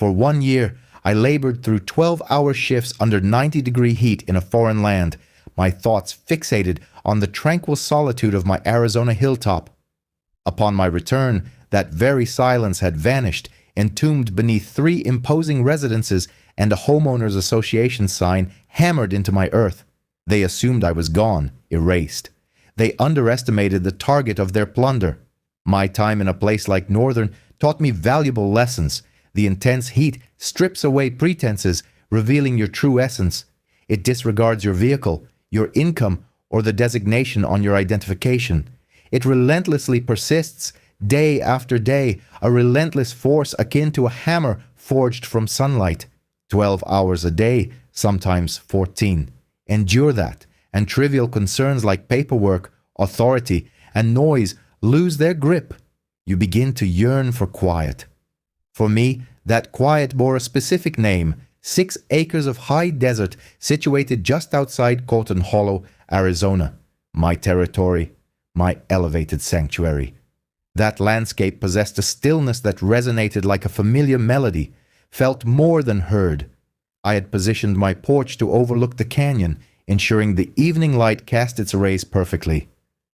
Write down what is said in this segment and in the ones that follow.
For 1 year, I labored through 12-hour shifts under 90-degree heat in a foreign land, my thoughts fixated on the tranquil solitude of my Arizona hilltop. Upon my return, that very silence had vanished, entombed beneath 3 imposing residences and a homeowners association sign hammered into my earth. They assumed I was gone, erased. They underestimated the target of their plunder. My time in a place like Northern taught me valuable lessons. The intense heat strips away pretenses, revealing your true essence. It disregards your vehicle, your income, or the designation on your identification. It relentlessly persists, day after day, a relentless force akin to a hammer forged from sunlight. 12 hours a day, sometimes 14. Endure that, and trivial concerns like paperwork, authority, and noise lose their grip. You begin to yearn for quiet. For me, that quiet bore a specific name: 6 acres of high desert situated just outside Colton Hollow, Arizona. My territory, my elevated sanctuary. That landscape possessed a stillness that resonated like a familiar melody, felt more than heard. I had positioned my porch to overlook the canyon, ensuring the evening light cast its rays perfectly.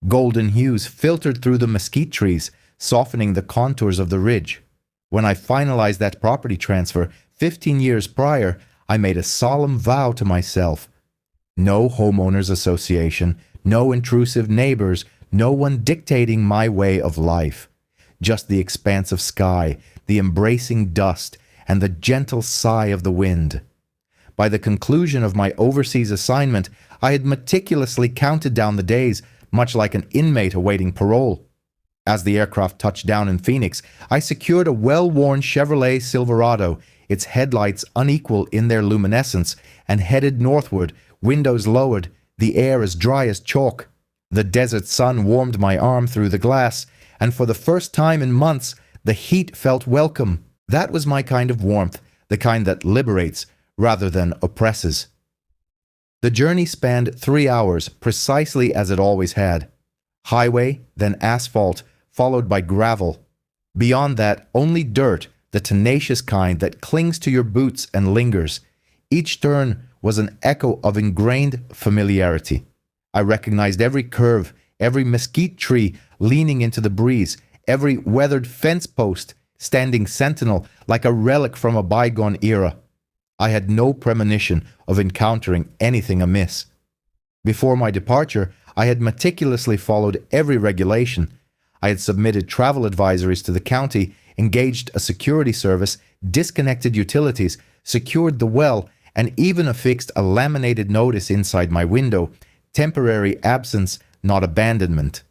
Golden hues filtered through the mesquite trees, softening the contours of the ridge. When I finalized that property transfer 15 years prior, I made a solemn vow to myself. No homeowners association, no intrusive neighbors, no one dictating my way of life. Just the expanse of sky, the embracing dust, and the gentle sigh of the wind. By the conclusion of my overseas assignment, I had meticulously counted down the days, much like an inmate awaiting parole. As the aircraft touched down in Phoenix, I secured a well-worn Chevrolet Silverado, its headlights unequal in their luminescence, and headed northward, windows lowered, the air as dry as chalk. The desert sun warmed my arm through the glass, and for the first time in months, the heat felt welcome. That was my kind of warmth, the kind that liberates rather than oppresses. The journey spanned 3 hours, precisely as it always had. Highway, then asphalt, followed by gravel. Beyond that, only dirt, the tenacious kind that clings to your boots and lingers. Each turn was an echo of ingrained familiarity. I recognized every curve, every mesquite tree leaning into the breeze, every weathered fence post standing sentinel like a relic from a bygone era. I had no premonition of encountering anything amiss. Before my departure, I had meticulously followed every regulation. I had submitted travel advisories to the county, engaged a security service, disconnected utilities, secured the well, and even affixed a laminated notice inside my window: temporary absence, not abandonment.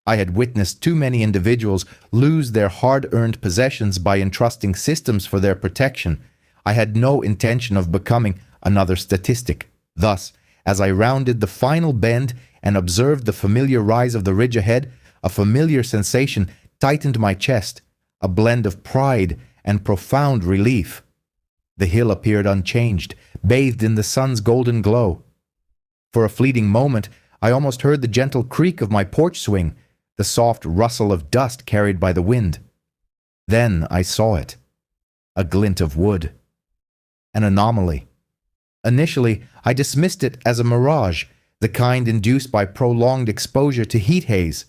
I had witnessed too many individuals lose their hard-earned possessions by entrusting systems for their protection. I had no intention of becoming another statistic. Thus, as I rounded the final bend and observed the familiar rise of the ridge ahead, a familiar sensation tightened my chest, a blend of pride and profound relief. The hill appeared unchanged, bathed in the sun's golden glow. For a fleeting moment, I almost heard the gentle creak of my porch swing, the soft rustle of dust carried by the wind. Then I saw it. A glint of wood. An anomaly. Initially, I dismissed it as a mirage, the kind induced by prolonged exposure to heat haze,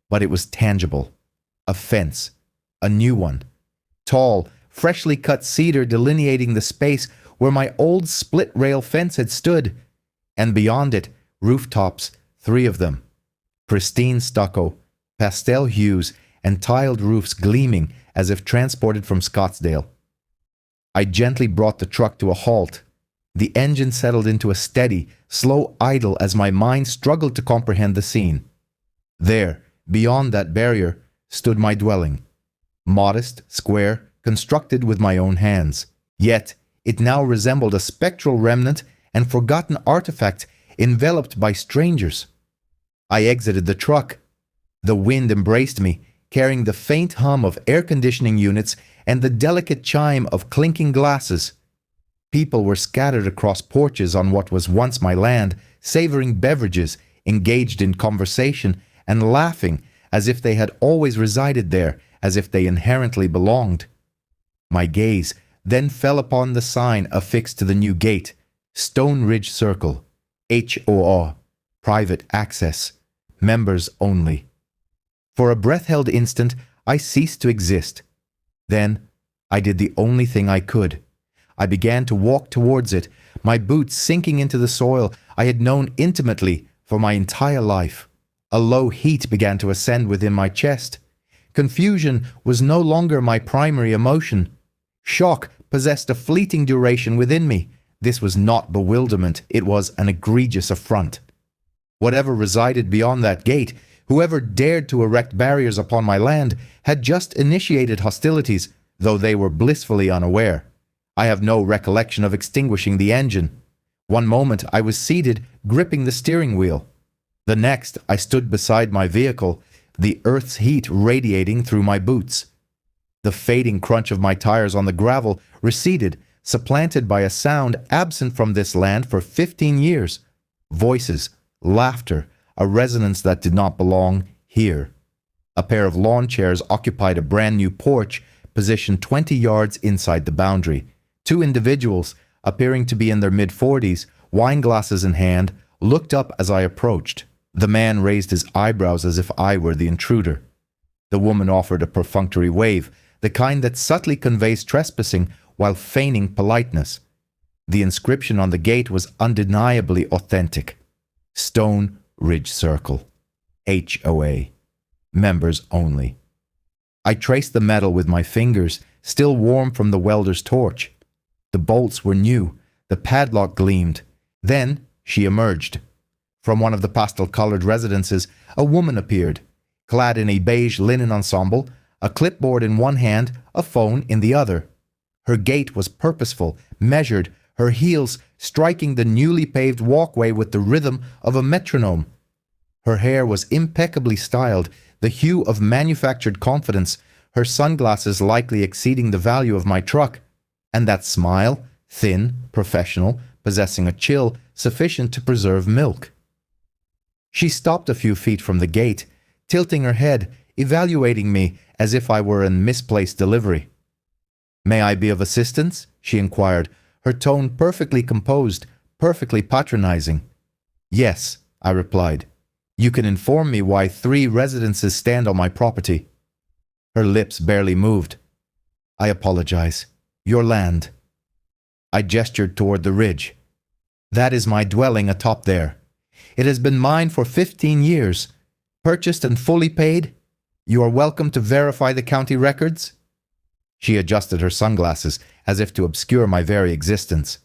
but it was tangible. A fence. A new one. Tall, freshly cut cedar delineating the space where my old split-rail fence had stood, and beyond it, rooftops, 3 of them. Pristine stucco, pastel hues, and tiled roofs gleaming as if transported from Scottsdale. I gently brought the truck to a halt. The engine settled into a steady, slow idle as my mind struggled to comprehend the scene. There, beyond that barrier, stood my dwelling. Modest, square, constructed with my own hands. Yet, it now resembled a spectral remnant and forgotten artifact enveloped by strangers. I exited the truck. The wind embraced me, carrying the faint hum of air conditioning units and the delicate chime of clinking glasses. People were scattered across porches on what was once my land, savoring beverages, engaged in conversation, and laughing as if they had always resided there, as if they inherently belonged. My gaze, then fell upon the sign affixed to the new gate, Stone Ridge Circle, HOA, private access, members only. For a breath-held instant, I ceased to exist. Then, I did the only thing I could. I began to walk towards it, my boots sinking into the soil I had known intimately for my entire life. A low heat began to ascend within my chest. Confusion was no longer my primary emotion. Shock possessed a fleeting duration within me. This was not bewilderment, it was an egregious affront. Whatever resided beyond that gate, whoever dared to erect barriers upon my land, had just initiated hostilities, though they were blissfully unaware. I have no recollection of extinguishing the engine. One moment I was seated, gripping the steering wheel. The next I stood beside my vehicle, the earth's heat radiating through my boots. The fading crunch of my tires on the gravel receded, supplanted by a sound absent from this land for 15 years. Voices, laughter, a resonance that did not belong here. A pair of lawn chairs occupied a brand new porch, positioned 20 yards inside the boundary. Two individuals, appearing to be in their mid-40s, wine glasses in hand, looked up as I approached. The man raised his eyebrows as if I were the intruder. The woman offered a perfunctory wave, the kind that subtly conveys trespassing while feigning politeness. The inscription on the gate was undeniably authentic. Stone Ridge Circle, HOA, members only. I traced the metal with my fingers, still warm from the welder's torch. The bolts were new, the padlock gleamed. Then she emerged. From one of the pastel-colored residences, a woman appeared, clad in a beige linen ensemble, a clipboard in one hand, a phone in the other. Her gait was purposeful, measured, her heels striking the newly paved walkway with the rhythm of a metronome. Her hair was impeccably styled, the hue of manufactured confidence, her sunglasses likely exceeding the value of my truck, and that smile, thin, professional, possessing a chill sufficient to preserve milk. She stopped a few feet from the gate, tilting her head, evaluating me as if I were in misplaced delivery. "May I be of assistance?" she inquired, her tone perfectly composed, perfectly patronizing. "Yes," I replied. "You can inform me why 3 residences stand on my property." Her lips barely moved. "I apologize. Your land." I gestured toward the ridge. "That is my dwelling atop there. It has been mine for 15 years. Purchased and fully paid. You are welcome to verify the county records." She adjusted her sunglasses as if to obscure my very existence.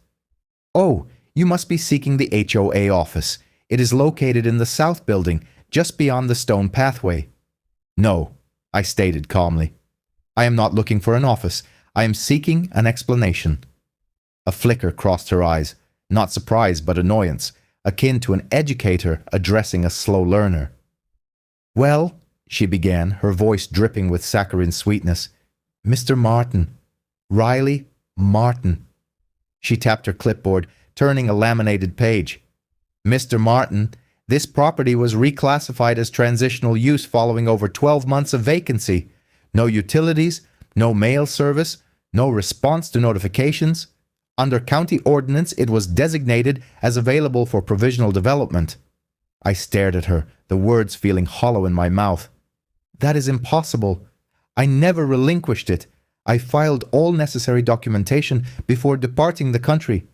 "Oh, you must be seeking the HOA office. It is located in the south building, just beyond the stone pathway." "No," I stated calmly. "I am not looking for an office. I am seeking an explanation." A flicker crossed her eyes, not surprise but annoyance, akin to an educator addressing a slow learner. "Well," she began, her voice dripping with saccharine sweetness, "Mr. Martin. Riley Martin." She tapped her clipboard, turning a laminated page. "Mr. Martin, this property was reclassified as transitional use following over 12 months of vacancy. No utilities, no mail service, no response to notifications. Under county ordinance, it was designated as available for provisional development." I stared at her, the words feeling hollow in my mouth. "That is impossible. I never relinquished it. I filed all necessary documentation before departing the country."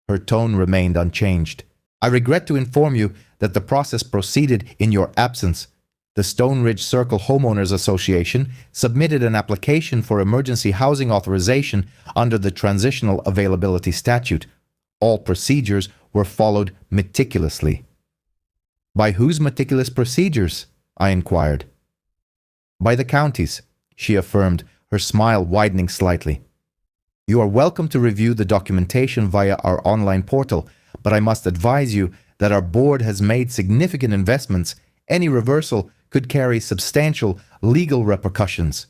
Her tone remained unchanged. "I regret to inform you that the process proceeded in your absence. The Stone Ridge Circle Homeowners Association submitted an application for emergency housing authorization under the Transitional Availability Statute. All procedures were followed meticulously." "By whose meticulous procedures?" I inquired. "By the county's," she affirmed, her smile widening slightly. "You are welcome to review the documentation via our online portal, but I must advise you that our board has made significant investments. Any reversal could carry substantial legal repercussions."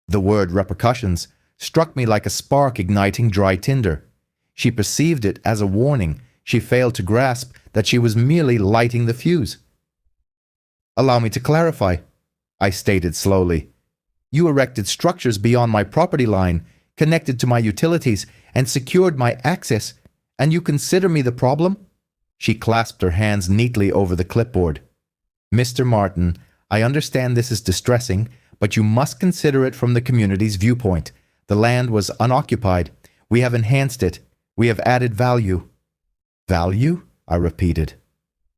The word repercussions struck me like a spark igniting dry tinder. She perceived it as a warning. She failed to grasp that she was merely lighting the fuse. "Allow me to clarify," I stated slowly. "You erected structures beyond my property line, connected to my utilities, and secured my access, and you consider me the problem?" She clasped her hands neatly over the clipboard. "Mr. Martin, I understand this is distressing, but you must consider it from the community's viewpoint. The land was unoccupied. We have enhanced it. We have added value." "Value?" I repeated.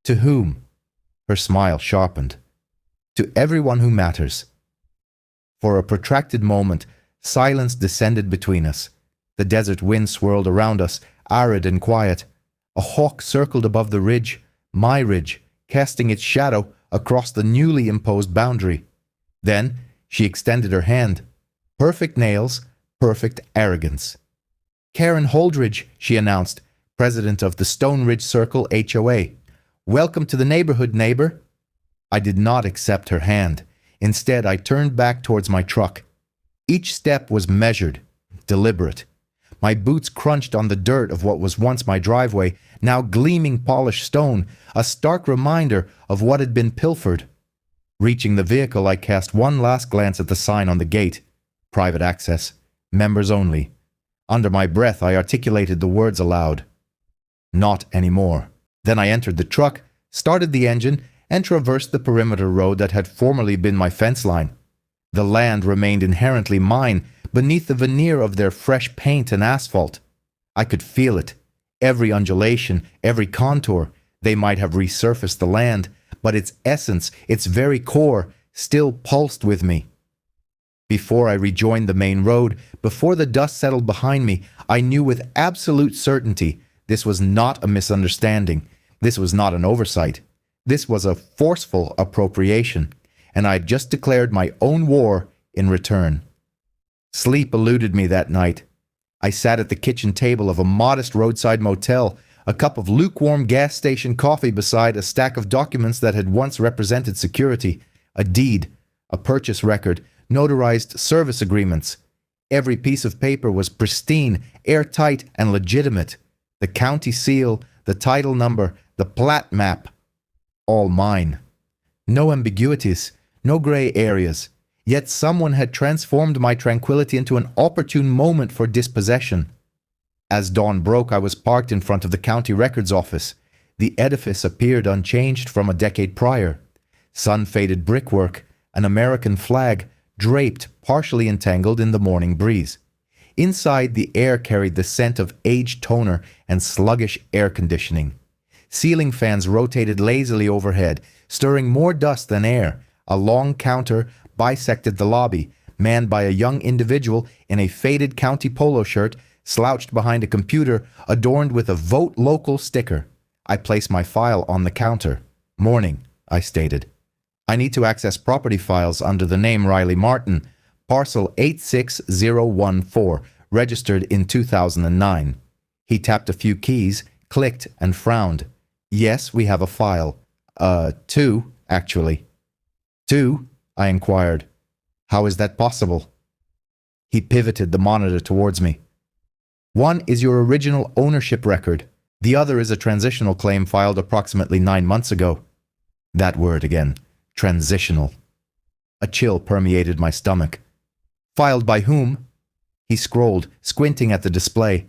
"To whom?" Her smile sharpened. "To everyone who matters." For a protracted moment, silence descended between us. The desert wind swirled around us, arid and quiet. A hawk circled above the ridge, my ridge, casting its shadow across the newly imposed boundary. Then she extended her hand. Perfect nails, perfect arrogance. "Karen Holdridge," she announced, president of the Stone Ridge Circle HOA. "Welcome to the neighborhood, neighbor." I did not accept her hand. Instead, I turned back towards my truck. Each step was measured, deliberate. My boots crunched on the dirt of what was once my driveway, now gleaming polished stone, a stark reminder of what had been pilfered. Reaching the vehicle, I cast one last glance at the sign on the gate. Private access. Members only. Under my breath, I articulated the words aloud. Not anymore. Then I entered the truck, started the engine, and traversed the perimeter road that had formerly been my fence line. The land remained inherently mine beneath the veneer of their fresh paint and asphalt. I could feel it. Every undulation, every contour. They might have resurfaced the land, but its essence, its very core, still pulsed with me. Before I rejoined the main road, before the dust settled behind me, I knew with absolute certainty this was not a misunderstanding. This was not an oversight. This was a forceful appropriation, and I had just declared my own war in return. Sleep eluded me that night. I sat at the kitchen table of a modest roadside motel, a cup of lukewarm gas station coffee beside a stack of documents that had once represented security, a deed, a purchase record, notarized service agreements. Every piece of paper was pristine, airtight, and legitimate. The county seal, the title number, the plat map, all mine. No ambiguities, no gray areas. Yet someone had transformed my tranquility into an opportune moment for dispossession. As dawn broke, I was parked in front of the county records office. The edifice appeared unchanged from a decade prior. Sun-faded brickwork, an American flag, draped, partially entangled in the morning breeze. Inside, the air carried the scent of aged toner and sluggish air conditioning. Ceiling fans rotated lazily overhead, stirring more dust than air. A long counter bisected the lobby, manned by a young individual in a faded county polo shirt, slouched behind a computer adorned with a Vote Local sticker. I placed my file on the counter. "Morning," I stated. "I need to access property files under the name Riley Martin, parcel 86014, registered in 2009. He tapped a few keys, clicked, and frowned. "Yes, we have a file. Two, actually." "Two?" I inquired. "How is that possible?" He pivoted the monitor towards me. "One is your original ownership record. The other is a transitional claim filed approximately 9 months ago." That word again. Transitional. A chill permeated my stomach. "Filed by whom?" He scrolled, squinting at the display.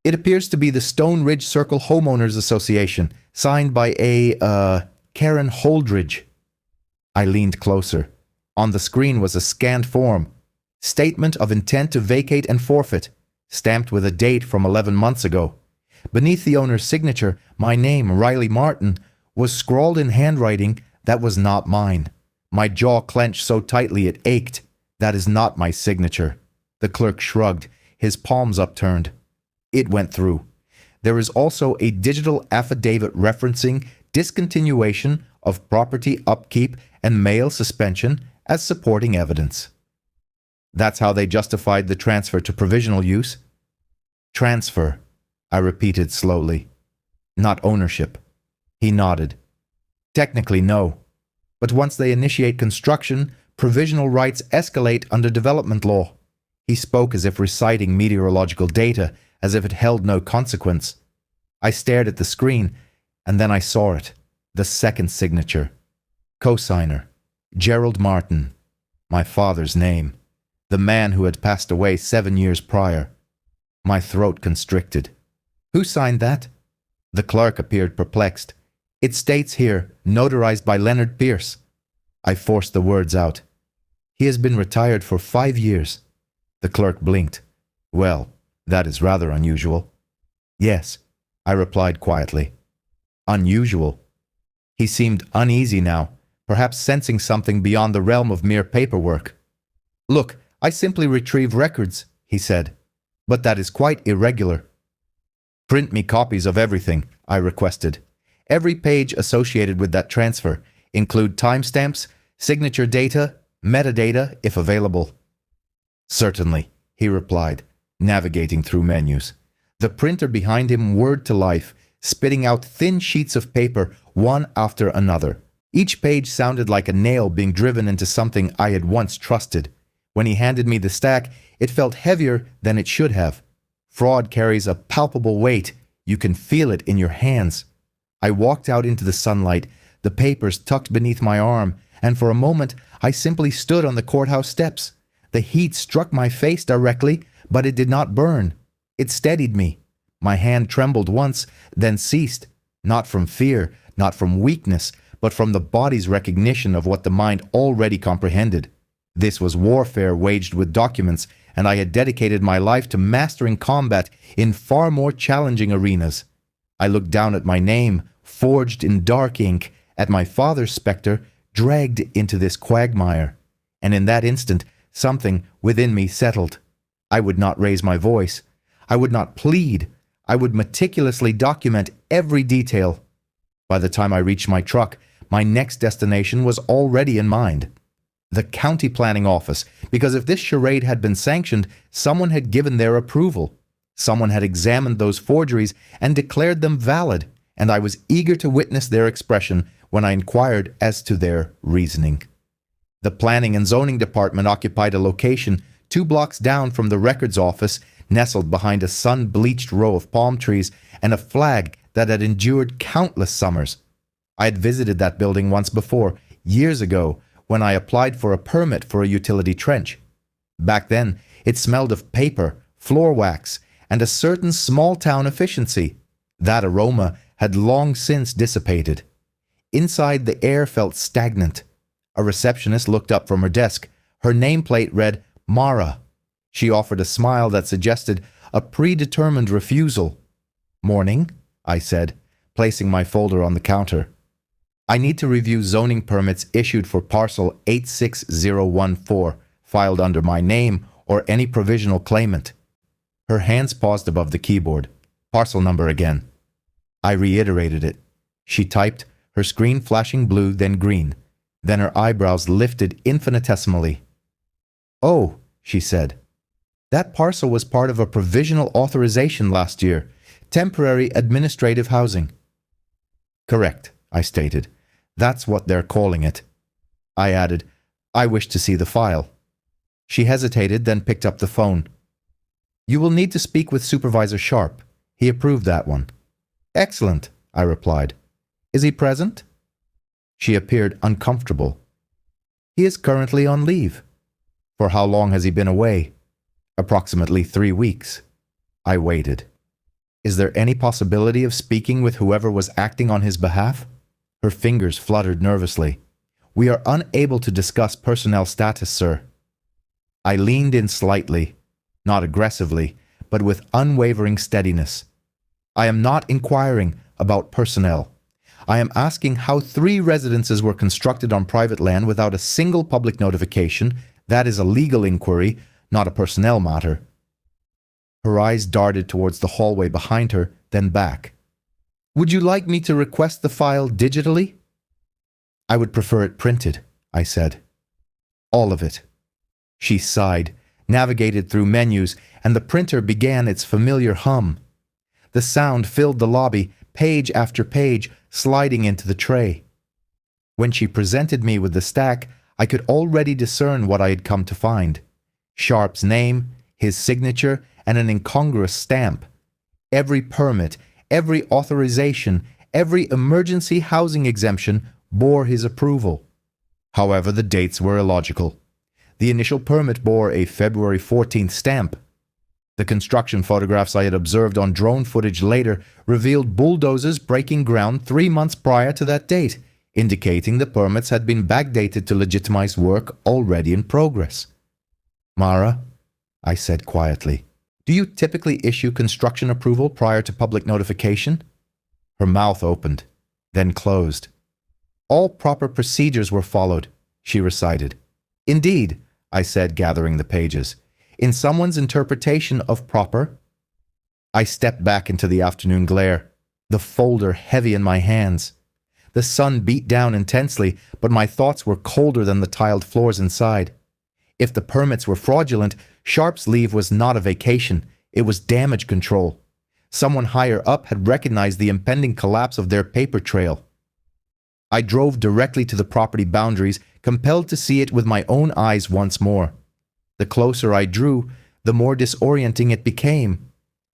"It appears to be the Stone Ridge Circle Homeowners Association, signed by a, Karen Holdridge." I leaned closer. On the screen was a scanned form. "Statement of intent to vacate and forfeit," stamped with a date from 11 months ago. Beneath the owner's signature, my name, Riley Martin, was scrawled in handwriting that was not mine. My jaw clenched so tightly it ached. "That is not my signature." The clerk shrugged, his palms upturned. It went through. There is also a digital affidavit referencing discontinuation of property upkeep and mail suspension as supporting evidence. That's how they justified the transfer to provisional use. "Transfer," I repeated slowly. "Not ownership." He nodded. "Technically, no. But once they initiate construction, provisional rights escalate under development law." He spoke as if reciting meteorological data, as if it held no consequence. I stared at the screen, and then I saw it. The second signature. Cosigner. Gerald Martin. My father's name. The man who had passed away 7 years prior. My throat constricted. Who signed that? The clerk appeared perplexed. It states here, notarized by Leonard Pierce. I forced the words out. He has been retired for 5 years. The clerk blinked. Well, that is rather unusual. Yes, I replied quietly. Unusual. He seemed uneasy now, perhaps sensing something beyond the realm of mere paperwork. Look, I simply retrieve records, he said. But that is quite irregular. Print me copies of everything, I requested. Every page associated with that transfer. Include timestamps, signature data, metadata, if available. Certainly, he replied, navigating through menus. The printer behind him whirred to life, spitting out thin sheets of paper, one after another. Each page sounded like a nail being driven into something I had once trusted. When he handed me the stack, it felt heavier than it should have. Fraud carries a palpable weight. You can feel it in your hands. I walked out into the sunlight, the papers tucked beneath my arm, and for a moment I simply stood on the courthouse steps. The heat struck my face directly, but it did not burn. It steadied me. My hand trembled once, then ceased, not from fear, not from weakness, but from the body's recognition of what the mind already comprehended. This was warfare waged with documents, and I had dedicated my life to mastering combat in far more challenging arenas. I looked down at my name, forged in dark ink, at my father's spectre, dragged into this quagmire. And in that instant, something within me settled. I would not raise my voice. I would not plead. I would meticulously document every detail. By the time I reached my truck, my next destination was already in mind. The county planning office, because if this charade had been sanctioned, someone had given their approval. Someone had examined those forgeries and declared them valid, and I was eager to witness their expression when I inquired as to their reasoning. The planning and zoning department occupied a location 2 blocks down from the records office, nestled behind a sun-bleached row of palm trees and a flag that had endured countless summers. I had visited that building once before, years ago, when I applied for a permit for a utility trench. Back then, it smelled of paper, floor wax, and a certain small-town efficiency. That aroma had long since dissipated. Inside, the air felt stagnant. A receptionist looked up from her desk. Her nameplate read, Mara. She offered a smile that suggested a predetermined refusal. Morning, I said, placing my folder on the counter. I need to review zoning permits issued for parcel 86014, filed under my name or any provisional claimant. Her hands paused above the keyboard. Parcel number again. I reiterated it. She typed, her screen flashing blue, then green. Then her eyebrows lifted infinitesimally. Oh, she said. That parcel was part of a provisional authorization last year. Temporary administrative housing. Correct, I stated. That's what they're calling it. I added, I wish to see the file. She hesitated, then picked up the phone. You will need to speak with Supervisor Sharp. He approved that one. Excellent, I replied. Is he present? She appeared uncomfortable. He is currently on leave. For how long has he been away? Approximately 3 weeks. I waited. Is there any possibility of speaking with whoever was acting on his behalf? Her fingers fluttered nervously. We are unable to discuss personnel status, sir. I leaned in slightly, not aggressively, but with unwavering steadiness. I am not inquiring about personnel. I am asking how 3 residences were constructed on private land without a single public notification. That is a legal inquiry, not a personnel matter. Her eyes darted towards the hallway behind her, then back. Would you like me to request the file digitally? I would prefer it printed, I said. All of it. She sighed, navigated through menus, and the printer began its familiar hum. The sound filled the lobby, page after page, sliding into the tray. When she presented me with the stack, I could already discern what I had come to find. Sharp's name, his signature, and an incongruous stamp. Every permit, every authorization, every emergency housing exemption bore his approval. However, the dates were illogical. The initial permit bore a February 14th stamp. The construction photographs I had observed on drone footage later revealed bulldozers breaking ground 3 months prior to that date, indicating the permits had been backdated to legitimize work already in progress. "Mara," I said quietly, "do you typically issue construction approval prior to public notification?" Her mouth opened, then closed. "All proper procedures were followed," she recited. "Indeed," I said, gathering the pages. "In someone's interpretation of proper—" I stepped back into the afternoon glare, the folder heavy in my hands. The sun beat down intensely, but my thoughts were colder than the tiled floors inside. If the permits were fraudulent, Sharp's leave was not a vacation, it was damage control. Someone higher up had recognized the impending collapse of their paper trail. I drove directly to the property boundaries, compelled to see it with my own eyes once more. The closer I drew, the more disorienting it became.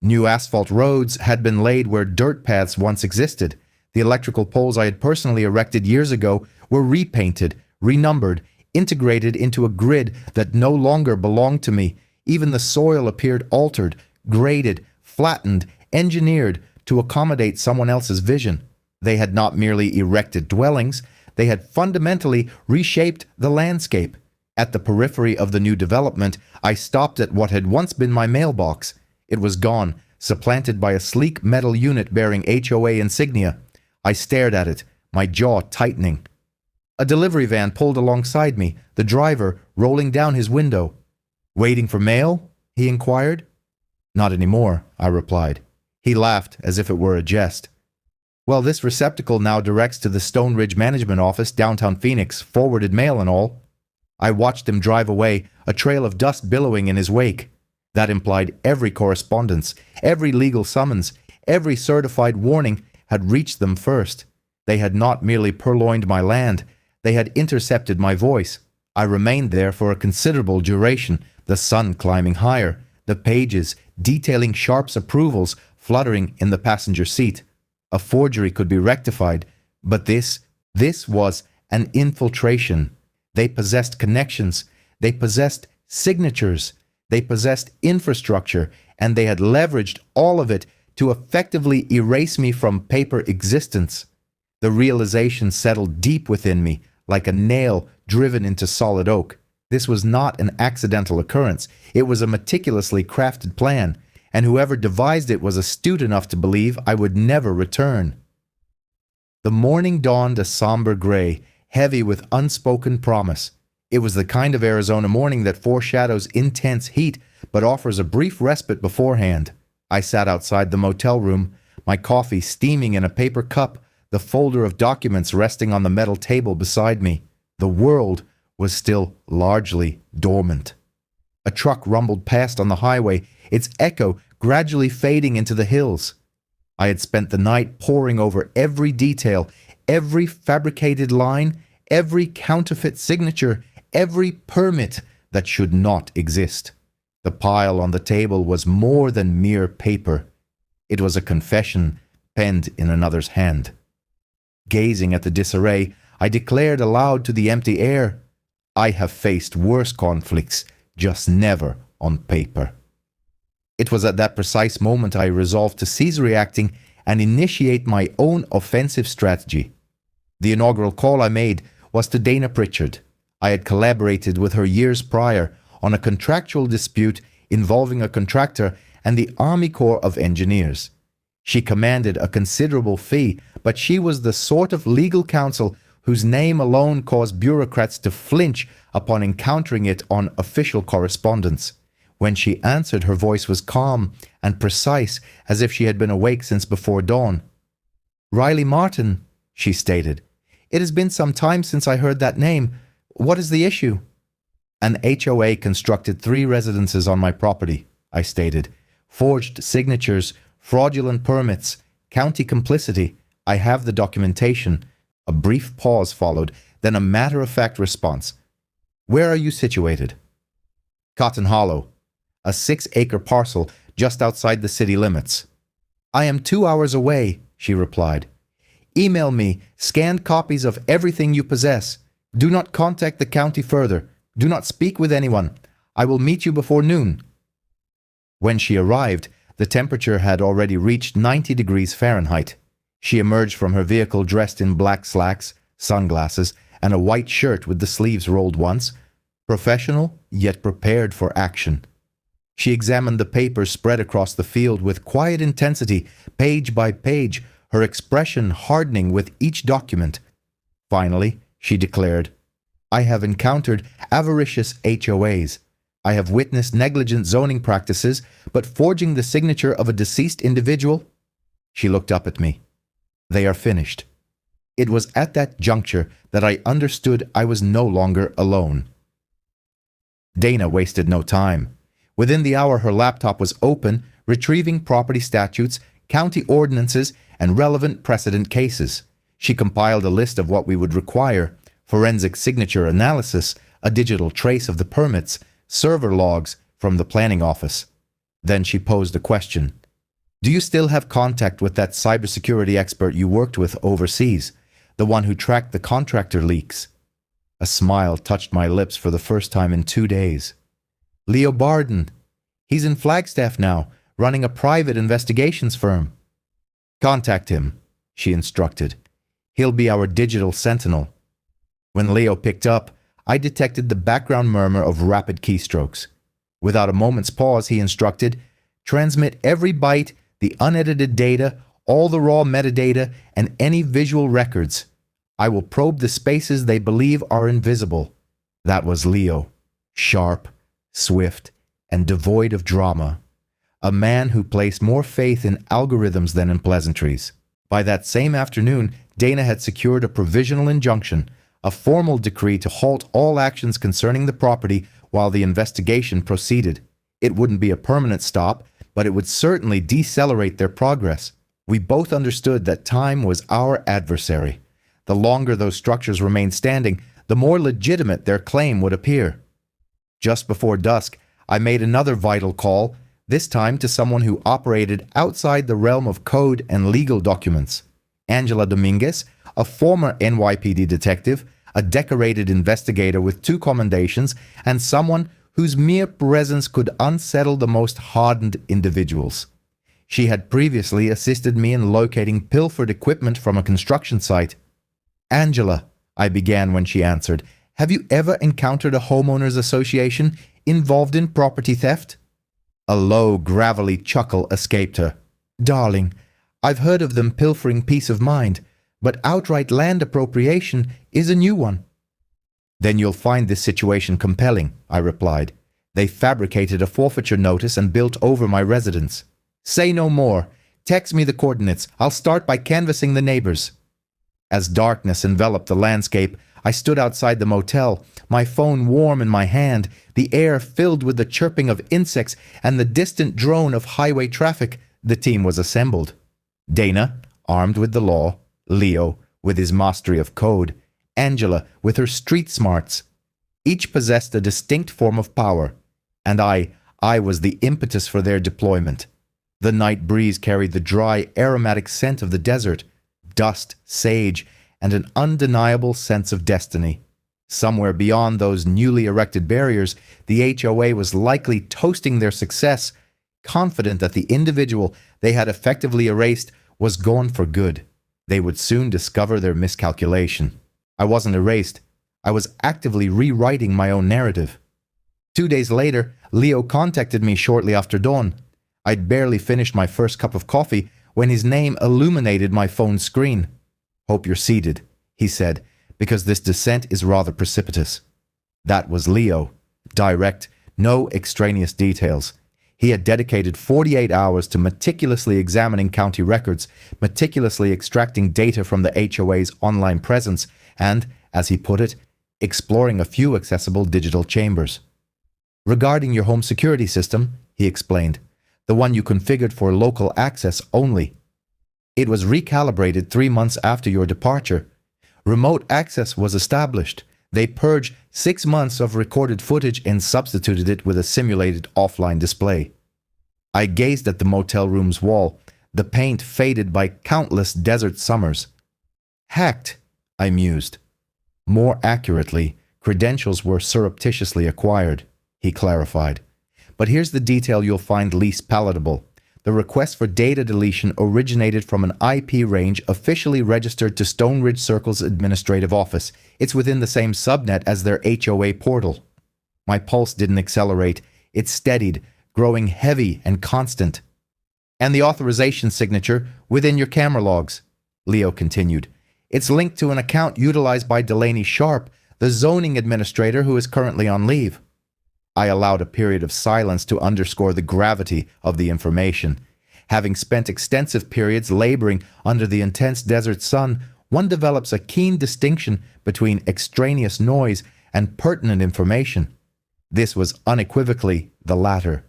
New asphalt roads had been laid where dirt paths once existed. The electrical poles I had personally erected years ago were repainted, renumbered, integrated into a grid that no longer belonged to me. Even the soil appeared altered, graded, flattened, engineered to accommodate someone else's vision. They had not merely erected dwellings, they had fundamentally reshaped the landscape. At the periphery of the new development, I stopped at what had once been my mailbox. It was gone, supplanted by a sleek metal unit bearing HOA insignia. I stared at it, my jaw tightening. A delivery van pulled alongside me, the driver rolling down his window. "Waiting for mail?" he inquired. "Not anymore," I replied. He laughed as if it were a jest. "Well, this receptacle now directs to the Stone Ridge Management Office, downtown Phoenix, forwarded mail and all." I watched him drive away, a trail of dust billowing in his wake. That implied every correspondence, every legal summons, every certified warning had reached them first. They had not merely purloined my land, they had intercepted my voice. I remained there for a considerable duration, the sun climbing higher, the pages detailing Sharp's approvals fluttering in the passenger seat. A forgery could be rectified, but this was an infiltration. They possessed connections, they possessed signatures, they possessed infrastructure, and they had leveraged all of it to effectively erase me from paper existence. The realization settled deep within me, like a nail driven into solid oak. This was not an accidental occurrence. It was a meticulously crafted plan, and whoever devised it was astute enough to believe I would never return. The morning dawned a somber gray, heavy with unspoken promise. It was the kind of Arizona morning that foreshadows intense heat, but offers a brief respite beforehand. I sat outside the motel room, my coffee steaming in a paper cup, the folder of documents resting on the metal table beside me. The world was still largely dormant. A truck rumbled past on the highway, its echo gradually fading into the hills. I had spent the night poring over every detail, every fabricated line, every counterfeit signature, every permit that should not exist. The pile on the table was more than mere paper. It was a confession penned in another's hand. Gazing at the disarray, I declared aloud to the empty air, "I have faced worse conflicts, just never on paper." It was at that precise moment I resolved to cease reacting and initiate my own offensive strategy. The inaugural call I made was to Dana Pritchard. I had collaborated with her years prior on a contractual dispute involving a contractor and the Army Corps of Engineers. She commanded a considerable fee, but she was the sort of legal counsel whose name alone caused bureaucrats to flinch upon encountering it on official correspondence. When she answered, her voice was calm and precise, as if she had been awake since before dawn. "Riley Martin," she stated. "It has been some time since I heard that name. What is the issue?" "An HOA constructed 3 residences on my property," I stated. "Forged signatures, fraudulent permits, county complicity. I have the documentation." A brief pause followed, then a matter-of-fact response. "Where are you situated?" "Cotton Hollow, a 6-acre parcel just outside the city limits." "I am 2 hours away," she replied. "Email me scanned copies of everything you possess. Do not contact the county further. Do not speak with anyone. I will meet you before noon." When she arrived, the temperature had already reached 90 degrees Fahrenheit. She emerged from her vehicle dressed in black slacks, sunglasses, and a white shirt with the sleeves rolled once, professional yet prepared for action. She examined the papers spread across the field with quiet intensity, page by page, her expression hardening with each document. Finally, she declared, "I have encountered avaricious HOAs. I have witnessed negligent zoning practices, but forging the signature of a deceased individual?" She looked up at me. "They are finished." It was at that juncture that I understood I was no longer alone. Dana wasted no time. Within the hour, her laptop was open, retrieving property statutes, county ordinances, and relevant precedent cases. She compiled a list of what we would require: forensic signature analysis, a digital trace of the permits, server logs from the planning office. Then she posed a question. "Do you still have contact with that cybersecurity expert you worked with overseas, the one who tracked the contractor leaks?" A smile touched my lips for the first time in 2 days. "Leo Barden. He's in Flagstaff now, running a private investigations firm." "Contact him," she instructed. "He'll be our digital sentinel." When Leo picked up, I detected the background murmur of rapid keystrokes. Without a moment's pause, he instructed, "Transmit every byte, the unedited data, all the raw metadata, and any visual records. I will probe the spaces they believe are invisible." That was Leo. Sharp, swift, and devoid of drama. A man who placed more faith in algorithms than in pleasantries. By that same afternoon, Dana had secured a provisional injunction, a formal decree to halt all actions concerning the property while the investigation proceeded. It wouldn't be a permanent stop, but it would certainly decelerate their progress. We both understood that time was our adversary. The longer those structures remained standing, the more legitimate their claim would appear. Just before dusk, I made another vital call, this time to someone who operated outside the realm of code and legal documents. Angela Dominguez, a former NYPD detective, a decorated investigator with 2 commendations, and someone whose mere presence could unsettle the most hardened individuals. She had previously assisted me in locating pilfered equipment from a construction site. "Angela," I began when she answered, "have you ever encountered a homeowners association involved in property theft?" A low, gravelly chuckle escaped her. "Darling, I've heard of them pilfering peace of mind, but outright land appropriation is a new one." "Then you'll find this situation compelling," I replied. "They fabricated a forfeiture notice and built over my residence." "Say no more. Text me the coordinates. I'll start by canvassing the neighbors." As darkness enveloped the landscape, I stood outside the motel, my phone warm in my hand, the air filled with the chirping of insects and the distant drone of highway traffic. The team was assembled. Dana, armed with the law, Leo, with his mastery of code, Angela, with her street smarts. Each possessed a distinct form of power, and I was the impetus for their deployment. The night breeze carried the dry, aromatic scent of the desert, dust, sage, and an undeniable sense of destiny. Somewhere beyond those newly erected barriers, the HOA was likely toasting their success, confident that the individual they had effectively erased was gone for good. They would soon discover their miscalculation. I wasn't erased. I was actively rewriting my own narrative. 2 days later, Leo contacted me shortly after dawn. I'd barely finished my first cup of coffee when his name illuminated my phone screen. "Hope you're seated," he said, "because this descent is rather precipitous." That was Leo. Direct, no extraneous details. He had dedicated 48 hours to meticulously examining county records, meticulously extracting data from the HOA's online presence, and, as he put it, exploring a few accessible digital chambers. "Regarding your home security system," he explained, "the one you configured for local access only. It was recalibrated 3 months after your departure. Remote access was established. They purged 6 months of recorded footage and substituted it with a simulated offline display." I gazed at the motel room's wall, the paint faded by countless desert summers. "Hacked," I mused. More accurately, Credentials were surreptitiously acquired, he clarified. But here's the detail you'll find least palatable. The request for data deletion originated from an IP range officially registered to Stone Ridge Circle's administrative office. It's within the same subnet as their HOA portal. My pulse didn't accelerate. It steadied, growing heavy and constant. And the authorization signature within your camera logs, Leo continued. It's linked to an account utilized by Delaney Sharp, the zoning administrator who is currently on leave. I allowed a period of silence to underscore the gravity of the information. Having spent extensive periods laboring under the intense desert sun, one develops a keen distinction between extraneous noise and pertinent information. This was unequivocally the latter.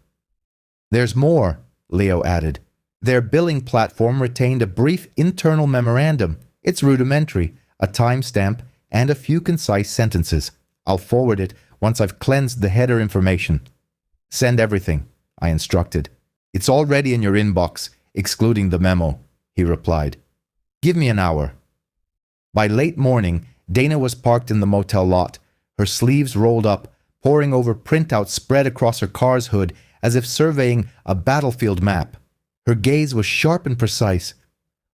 There's more, Leo added. Their billing platform retained a brief internal memorandum. It's rudimentary, a timestamp, and a few concise sentences. I'll forward it once I've cleansed the header information. Send everything, I instructed. It's already in your inbox, excluding the memo, he replied. Give me an hour. By late morning, Dana was parked in the motel lot, her sleeves rolled up, poring over printouts spread across her car's hood as if surveying a battlefield map. Her gaze was sharp and precise.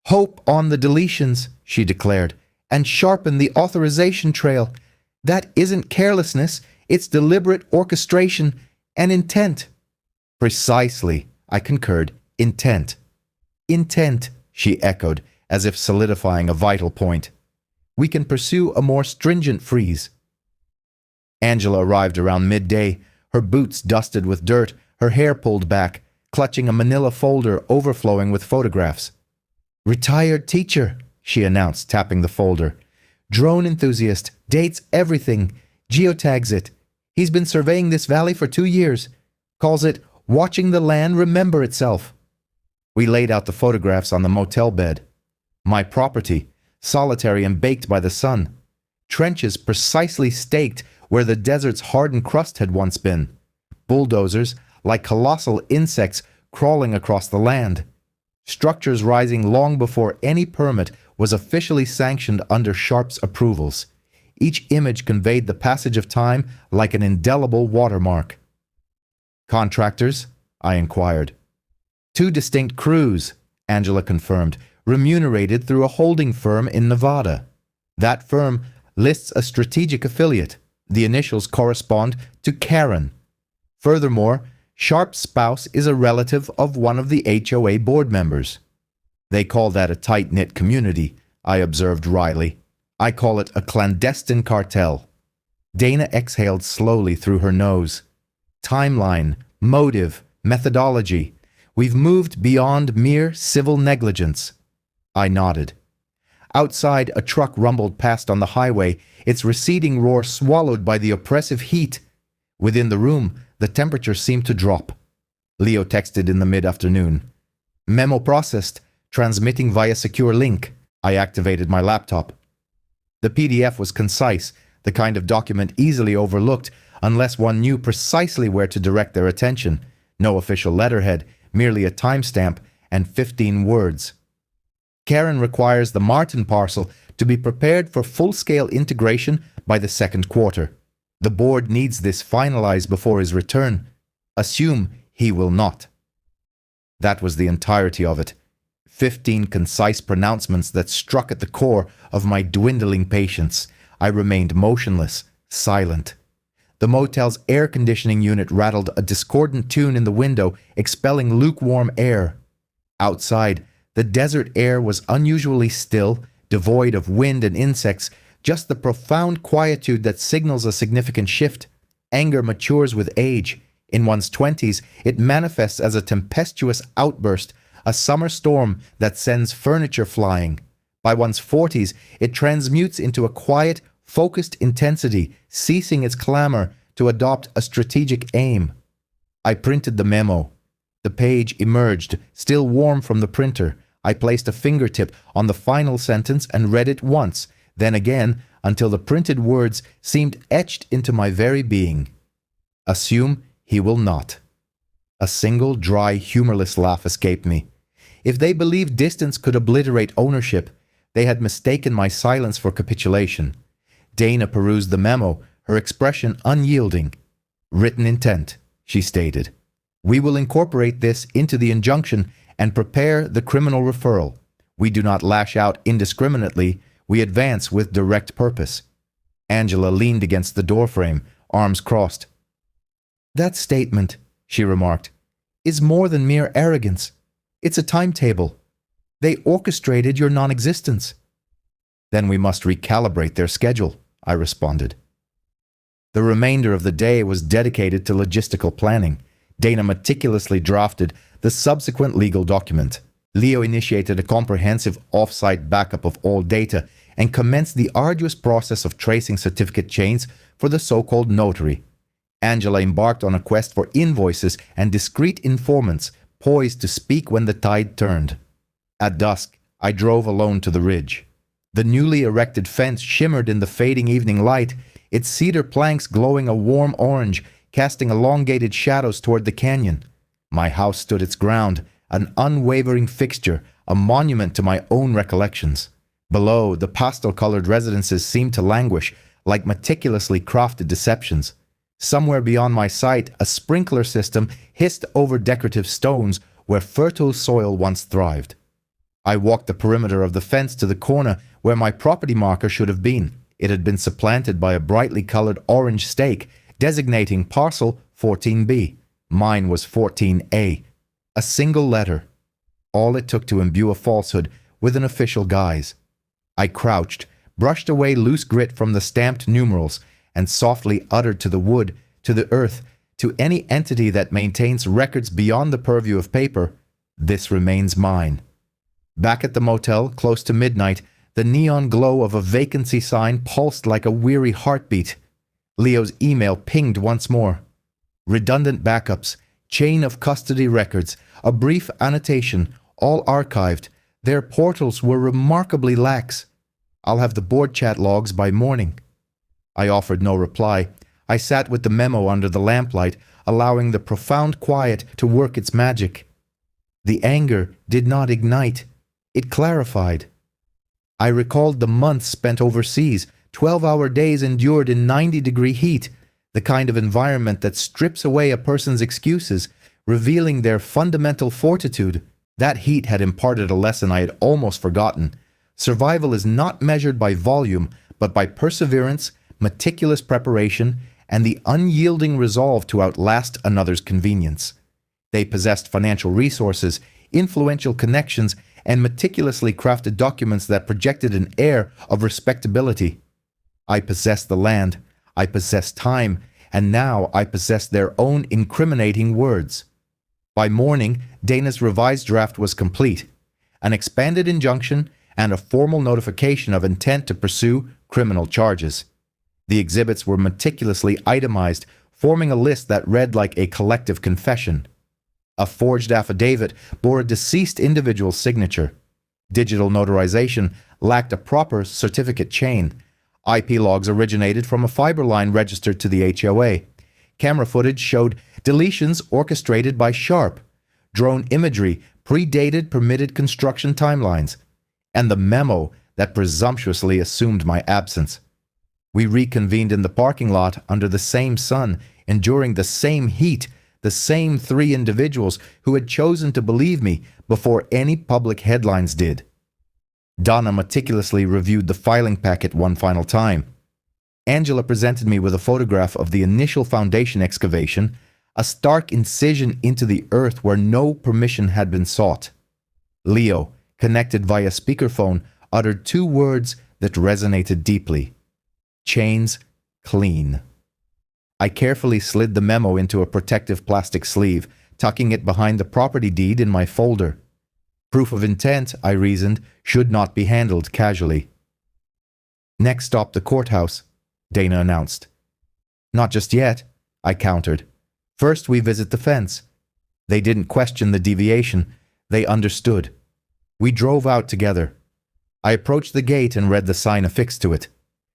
Hope on the deletions, she declared, and sharpen the authorization trail. That isn't carelessness, it's deliberate orchestration and intent. Precisely, I concurred. Intent. Intent, she echoed, as if solidifying a vital point. We can pursue a more stringent freeze. Angela arrived around midday, her boots dusted with dirt, her hair pulled back, clutching a manila folder overflowing with photographs. Retired teacher, she announced, tapping the folder. Drone enthusiast, dates everything, geotags it. He's been surveying this valley for 2 years. Calls it watching the land remember itself. We laid out the photographs on the motel bed. My property, solitary and baked by the sun. Trenches precisely staked where the desert's hardened crust had once been. Bulldozers, like colossal insects, crawling across the land. Structures rising long before any permit was officially sanctioned under Sharp's approvals. Each image conveyed the passage of time like an indelible watermark. Contractors? I inquired. 2 distinct crews, Angela confirmed, remunerated through a holding firm in Nevada. That firm lists a strategic affiliate. The initials correspond to Karen. Furthermore, Sharp's spouse is a relative of one of the HOA board members. They call that a tight-knit community, I observed wryly. I call it a clandestine cartel. Dana exhaled slowly through her nose. Timeline, motive, methodology. We've moved beyond mere civil negligence. I nodded. Outside, a truck rumbled past on the highway, its receding roar swallowed by the oppressive heat. Within the room, the temperature seemed to drop. Leo texted in the mid-afternoon. Memo processed, transmitting via secure link. I activated my laptop. The PDF was concise, the kind of document easily overlooked unless one knew precisely where to direct their attention. No official letterhead, merely a timestamp and 15 words. Karen requires the Martin parcel to be prepared for full-scale integration by the second quarter. The board needs this finalized before his return. Assume he will not. That was the entirety of it. 15 concise pronouncements that struck at the core of my dwindling patience. I remained motionless, silent. The motel's air conditioning unit rattled a discordant tune in the window, expelling lukewarm air. Outside, the desert air was unusually still, devoid of wind and insects, just the profound quietude that signals a significant shift. Anger matures with age. In one's 20s, it manifests as a tempestuous outburst, a summer storm that sends furniture flying. By one's 40s, it transmutes into a quiet, focused intensity, ceasing its clamor to adopt a strategic aim. I printed the memo. The page emerged, still warm from the printer. I placed a fingertip on the final sentence and read it once, then again, until the printed words seemed etched into my very being. Assume he will not. A single dry, humorless laugh escaped me. If they believed distance could obliterate ownership, they had mistaken my silence for capitulation. Dana perused the memo, her expression unyielding. "Written intent," she stated. "We will incorporate this into the injunction and prepare the criminal referral. We do not lash out indiscriminately, we advance with direct purpose." Angela leaned against the doorframe, arms crossed. "That statement," she remarked, "is more than mere arrogance. It's a timetable. They orchestrated your non-existence." "Then we must recalibrate their schedule," I responded. The remainder of the day was dedicated to logistical planning. Dana meticulously drafted the subsequent legal document. Leo initiated a comprehensive off-site backup of all data and commenced the arduous process of tracing certificate chains for the so-called notary. Angela embarked on a quest for invoices and discreet informants poised to speak when the tide turned. At dusk, I drove alone to the ridge. The newly erected fence shimmered in the fading evening light, its cedar planks glowing a warm orange, casting elongated shadows toward the canyon. My house stood its ground, an unwavering fixture, a monument to my own recollections. Below, the pastel-colored residences seemed to languish, like meticulously crafted deceptions. Somewhere beyond my sight, a sprinkler system hissed over decorative stones where fertile soil once thrived. I walked the perimeter of the fence to the corner where my property marker should have been. It had been supplanted by a brightly colored orange stake designating parcel 14B. Mine was 14A. A single letter. All it took to imbue a falsehood with an official guise. I crouched, brushed away loose grit from the stamped numerals, and softly uttered to the wood, to the earth, to any entity that maintains records beyond the purview of paper, "This remains mine." Back at the motel, close to midnight, the neon glow of a vacancy sign pulsed like a weary heartbeat. Leo's email pinged once more. Redundant backups, chain of custody records, a brief annotation, all archived. Their portals were remarkably lax. "I'll have the board chat logs by morning." I offered no reply. I sat with the memo under the lamplight, allowing the profound quiet to work its magic. The anger did not ignite. It clarified. I recalled the months spent overseas, 12-hour days endured in 90-degree heat, the kind of environment that strips away a person's excuses, revealing their fundamental fortitude. That heat had imparted a lesson I had almost forgotten. Survival is not measured by volume, but by perseverance, meticulous preparation, and the unyielding resolve to outlast another's convenience. They possessed financial resources, influential connections, and meticulously crafted documents that projected an air of respectability. I possessed the land, I possessed time, and now I possessed their own incriminating words. By morning, Dana's revised draft was complete, an expanded injunction and a formal notification of intent to pursue criminal charges. The exhibits were meticulously itemized, forming a list that read like a collective confession. A forged affidavit bore a deceased individual's signature. Digital notarization lacked a proper certificate chain. IP logs originated from a fiber line registered to the HOA. Camera footage showed deletions orchestrated by Sharp. Drone imagery predated permitted construction timelines. And the memo that presumptuously assumed my absence. We reconvened in the parking lot under the same sun, enduring the same heat, the same three individuals who had chosen to believe me before any public headlines did. Donna meticulously reviewed the filing packet one final time. Angela presented me with a photograph of the initial foundation excavation, a stark incision into the earth where no permission had been sought. Leo, connected via speakerphone, uttered two words that resonated deeply. Chains clean. I carefully slid the memo into a protective plastic sleeve, tucking it behind the property deed in my folder. Proof of intent, I reasoned, should not be handled casually. "Next stop the courthouse," Dana announced. "Not just yet," I countered. "First we visit the fence." They didn't question the deviation. They understood. We drove out together. I approached the gate and read the sign affixed to it.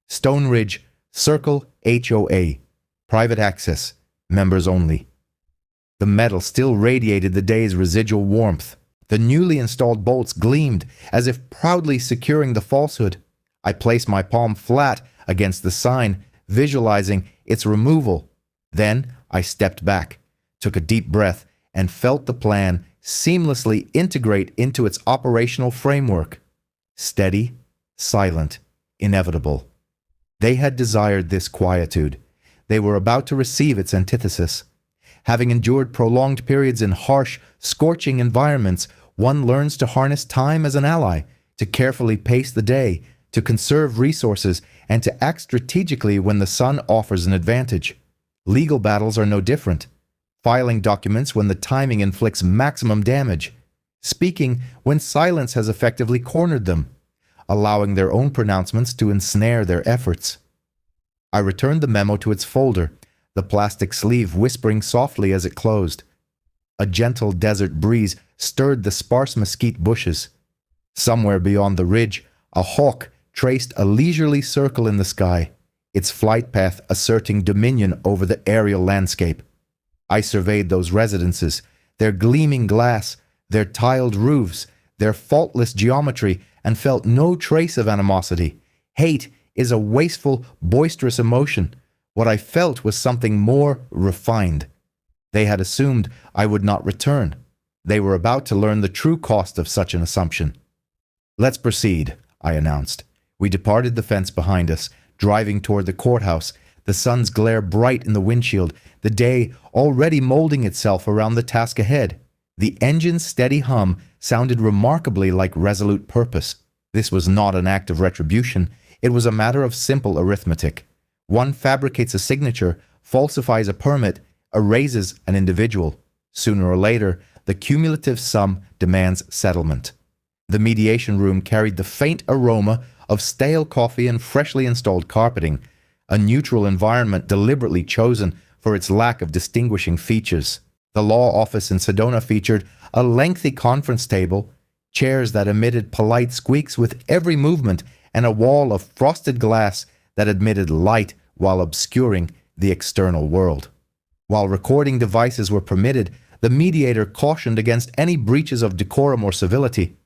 Stone Ridge, Circle HOA. Private access. Members only. The metal still radiated the day's residual warmth. The newly installed bolts gleamed, as if proudly securing the falsehood. I placed my palm flat against the sign, visualizing its removal. Then I stepped back, took a deep breath, and felt the plan seamlessly integrate into its operational framework. Steady, silent, inevitable. They had desired this quietude. They were about to receive its antithesis. Having endured prolonged periods in harsh, scorching environments, one learns to harness time as an ally, to carefully pace the day, to conserve resources, and to act strategically when the sun offers an advantage. Legal battles are no different. Filing documents when the timing inflicts maximum damage. Speaking when silence has effectively cornered them. Allowing their own pronouncements to ensnare their efforts. I returned the memo to its folder, the plastic sleeve whispering softly as it closed. A gentle desert breeze stirred the sparse mesquite bushes. Somewhere beyond the ridge, a hawk traced a leisurely circle in the sky, its flight path asserting dominion over the aerial landscape. I surveyed those residences, their gleaming glass, their tiled roofs, their faultless geometry, and felt no trace of animosity. Hate is a wasteful, boisterous emotion. What I felt was something more refined. They had assumed I would not return. They were about to learn the true cost of such an assumption. "Let's proceed," I announced. We departed the fence behind us, driving toward the courthouse, the sun's glare bright in the windshield, the day already molding itself around the task ahead. The engine's steady hum sounded remarkably like resolute purpose. This was not an act of retribution. It was a matter of simple arithmetic. One fabricates a signature, falsifies a permit, erases an individual. Sooner or later, the cumulative sum demands settlement. The mediation room carried the faint aroma of stale coffee and freshly installed carpeting, a neutral environment deliberately chosen for its lack of distinguishing features. The law office in Sedona featured a lengthy conference table, chairs that emitted polite squeaks with every movement, and a wall of frosted glass that admitted light while obscuring the external world. While recording devices were permitted, the mediator cautioned against any breaches of decorum or civility.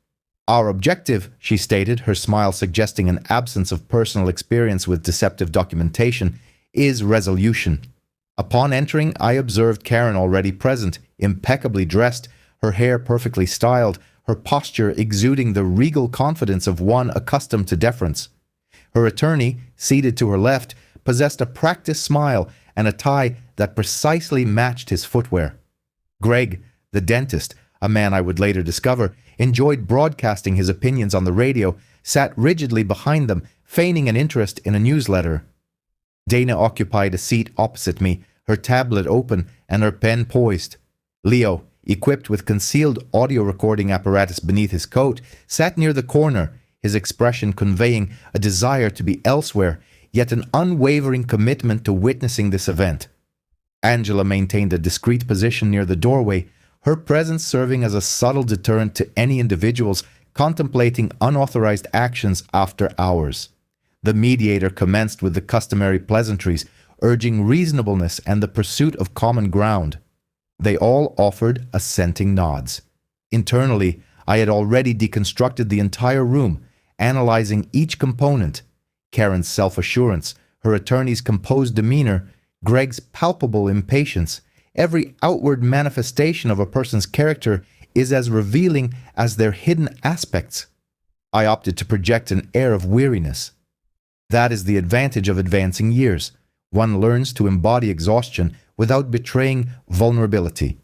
"Our objective," she stated, her smile suggesting an absence of personal experience with deceptive documentation, "is resolution." Upon entering, I observed Karen already present, impeccably dressed, her hair perfectly styled, her posture exuding the regal confidence of one accustomed to deference. Her attorney, seated to her left, possessed a practiced smile and a tie that precisely matched his footwear. Greg, the dentist, a man I would later discover, enjoyed broadcasting his opinions on the radio, sat rigidly behind them, feigning an interest in a newsletter. Dana occupied a seat opposite me, her tablet open and her pen poised. Leo, equipped with concealed audio recording apparatus beneath his coat, sat near the corner, his expression conveying a desire to be elsewhere, yet an unwavering commitment to witnessing this event. Angela maintained a discreet position near the doorway, her presence serving as a subtle deterrent to any individuals contemplating unauthorized actions after hours. The mediator commenced with the customary pleasantries, urging reasonableness and the pursuit of common ground. They all offered assenting nods. Internally, I had already deconstructed the entire room, analyzing each component. Karen's self-assurance, her attorney's composed demeanor, Greg's palpable impatience. Every outward manifestation of a person's character is as revealing as their hidden aspects. I opted to project an air of weariness. That is the advantage of advancing years. One learns to embody exhaustion without betraying vulnerability.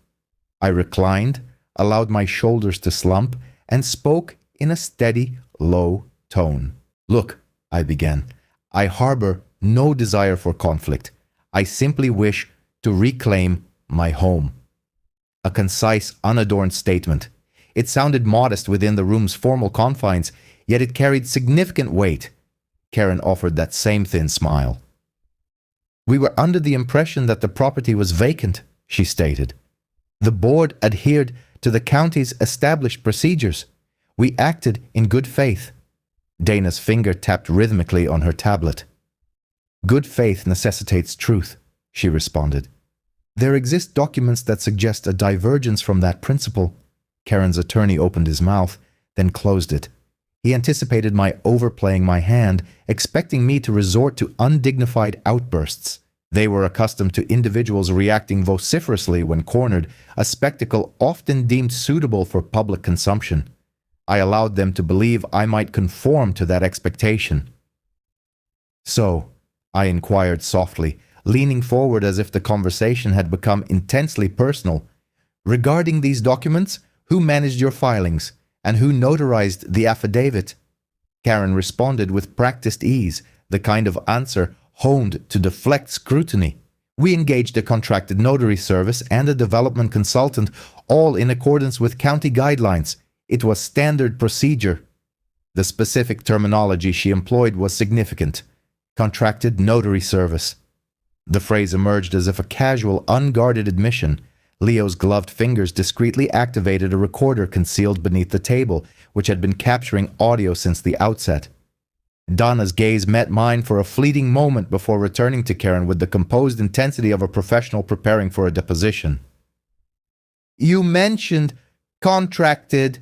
I reclined, allowed my shoulders to slump, and spoke in a steady, low tone. "Look," I began, "I harbor no desire for conflict. I simply wish to reclaim my home." A concise, unadorned statement. It sounded modest within the room's formal confines, yet it carried significant weight. Karen offered that same thin smile. "We were under the impression that the property was vacant," she stated. "The board adhered to the county's established procedures. We acted in good faith." Dana's finger tapped rhythmically on her tablet. "Good faith necessitates truth," she responded. "There exist documents that suggest a divergence from that principle." Karen's attorney opened his mouth, then closed it. He anticipated my overplaying my hand, expecting me to resort to undignified outbursts. They were accustomed to individuals reacting vociferously when cornered, a spectacle often deemed suitable for public consumption. I allowed them to believe I might conform to that expectation. "So," I inquired softly, leaning forward as if the conversation had become intensely personal, "regarding these documents, who managed your filings, and who notarized the affidavit?" Karen responded with practiced ease, the kind of answer honed to deflect scrutiny. "We engaged a contracted notary service and a development consultant, all in accordance with county guidelines. It was standard procedure." The specific terminology she employed was significant. Contracted notary service. The phrase emerged as if a casual, unguarded admission. Leo's gloved fingers discreetly activated a recorder concealed beneath the table, which had been capturing audio since the outset. Donna's gaze met mine for a fleeting moment before returning to Karen with the composed intensity of a professional preparing for a deposition. "You mentioned contracted,"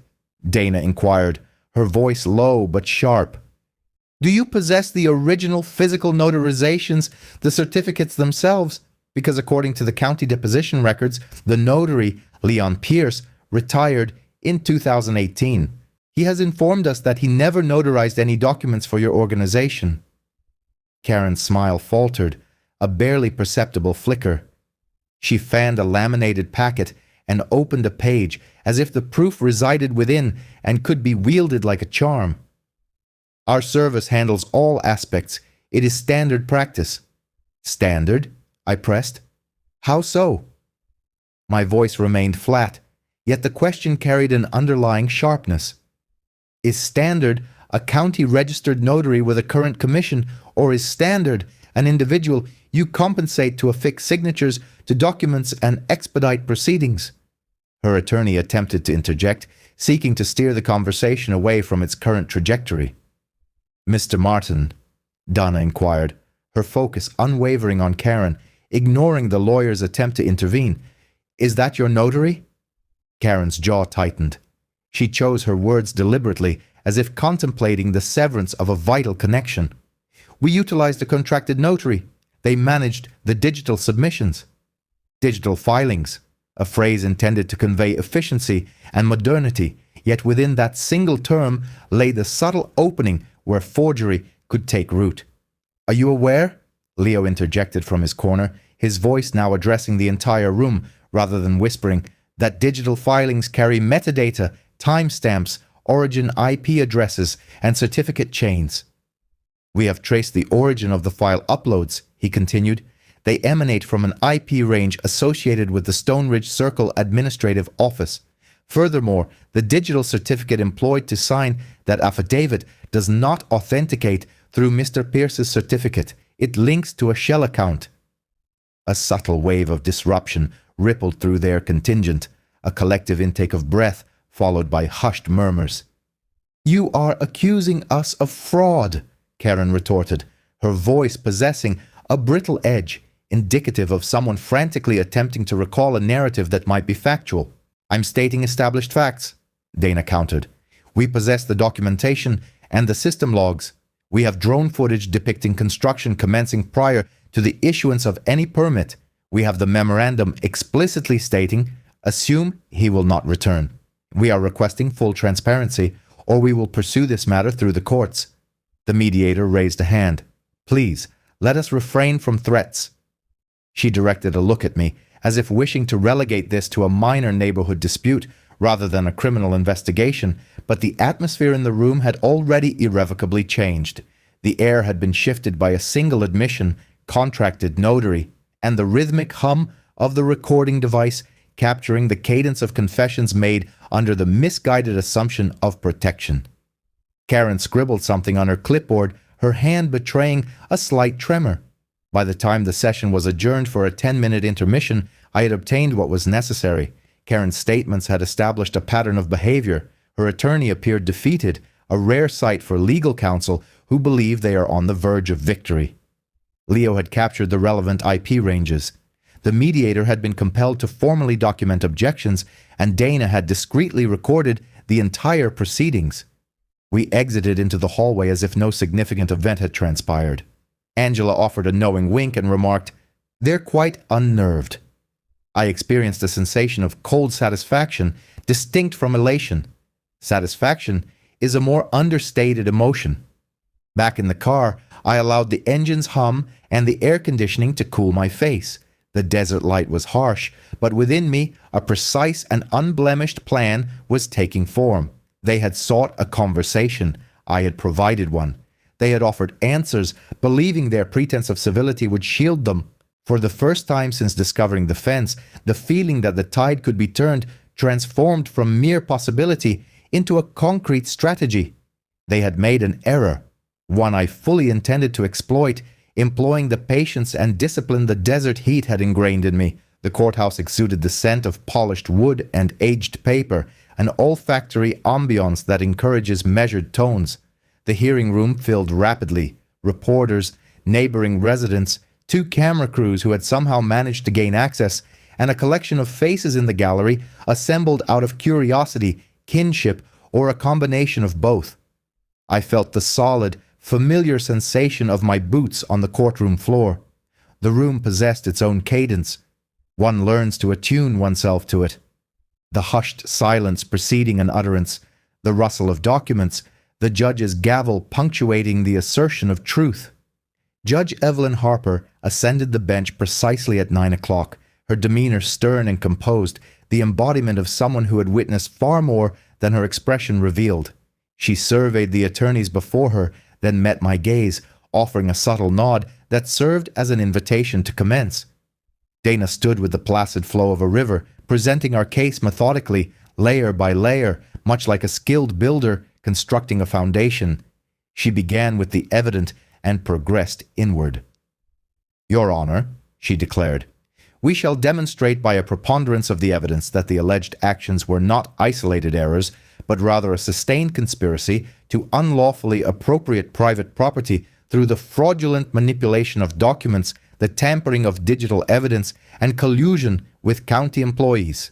Dana inquired, her voice low but sharp. "Do you possess the original physical notarizations, the certificates themselves? Because according to the county deposition records, the notary, Leon Pierce, retired in 2018. He has informed us that he never notarized any documents for your organization." Karen's smile faltered, a barely perceptible flicker. She fanned a laminated packet and opened a page as if the proof resided within and could be wielded like a charm. "Our service handles all aspects. It is standard practice." "Standard?" I pressed. "How so?" My voice remained flat, yet the question carried an underlying sharpness. "Is standard a county-registered notary with a current commission, or is standard an individual you compensate to affix signatures to documents and expedite proceedings?" Her attorney attempted to interject, seeking to steer the conversation away from its current trajectory. "Mr. Martin," Donna inquired, her focus unwavering on Karen, ignoring the lawyer's attempt to intervene, "is that your notary?" Karen's jaw tightened. She chose her words deliberately, as if contemplating the severance of a vital connection. "We utilized a contracted notary. They managed the digital submissions." "Digital filings," a phrase intended to convey efficiency and modernity, yet within that single term lay the subtle opening where forgery could take root. "Are you aware?" Leo interjected from his corner, his voice now addressing the entire room rather than whispering, "that digital filings carry metadata, timestamps, origin IP addresses, and certificate chains?" "We have traced the origin of the file uploads," he continued. "They emanate from an IP range associated with the Stone Ridge Circle Administrative Office. Furthermore, the digital certificate employed to sign that affidavit does not authenticate through Mr. Pierce's certificate. It links to a shell account." A subtle wave of disruption rippled through their contingent, a collective intake of breath followed by hushed murmurs. "You are accusing us of fraud," Karen retorted, her voice possessing a brittle edge, indicative of someone frantically attempting to recall a narrative that might be factual. "I'm stating established facts," Dana countered. "We possess the documentation and the system logs. We have drone footage depicting construction commencing prior to the issuance of any permit. We have the memorandum explicitly stating, 'Assume he will not return.' We are requesting full transparency, or we will pursue this matter through the courts." The mediator raised a hand. "Please, let us refrain from threats." She directed a look at me, as if wishing to relegate this to a minor neighborhood dispute rather than a criminal investigation, but the atmosphere in the room had already irrevocably changed. The air had been shifted by a single admission, contracted notary, and the rhythmic hum of the recording device capturing the cadence of confessions made under the misguided assumption of protection. Karen scribbled something on her clipboard, her hand betraying a slight tremor. By the time the session was adjourned for a 10-minute intermission, I had obtained what was necessary. Karen's statements had established a pattern of behavior. Her attorney appeared defeated, a rare sight for legal counsel who believe they are on the verge of victory. Leo had captured the relevant IP ranges. The mediator had been compelled to formally document objections, and Dana had discreetly recorded the entire proceedings. We exited into the hallway as if no significant event had transpired. Angela offered a knowing wink and remarked, "They're quite unnerved." I experienced a sensation of cold satisfaction, distinct from elation. Satisfaction is a more understated emotion. Back in the car, I allowed the engine's hum and the air conditioning to cool my face. The desert light was harsh, but within me, a precise and unblemished plan was taking form. They had sought a conversation. I had provided one. They had offered answers, believing their pretense of civility would shield them. For the first time since discovering the fence, the feeling that the tide could be turned transformed from mere possibility into a concrete strategy. They had made an error, one I fully intended to exploit, employing the patience and discipline the desert heat had ingrained in me. The courthouse exuded the scent of polished wood and aged paper, an olfactory ambiance that encourages measured tones. The hearing room filled rapidly. Reporters, neighboring residents, 2 camera crews who had somehow managed to gain access, and a collection of faces in the gallery assembled out of curiosity, kinship, or a combination of both. I felt the solid, familiar sensation of my boots on the courtroom floor. The room possessed its own cadence. One learns to attune oneself to it. The hushed silence preceding an utterance, the rustle of documents, the judge's gavel punctuating the assertion of truth. Judge Evelyn Harper ascended the bench precisely at 9 o'clock, her demeanor stern and composed, the embodiment of someone who had witnessed far more than her expression revealed. She surveyed the attorneys before her, then met my gaze, offering a subtle nod that served as an invitation to commence. Dana stood with the placid flow of a river, presenting our case methodically, layer by layer, much like a skilled builder constructing a foundation. She began with the evident and progressed inward. "Your Honor," she declared, "we shall demonstrate by a preponderance of the evidence that the alleged actions were not isolated errors, but rather a sustained conspiracy to unlawfully appropriate private property through the fraudulent manipulation of documents, the tampering of digital evidence, and collusion with county employees."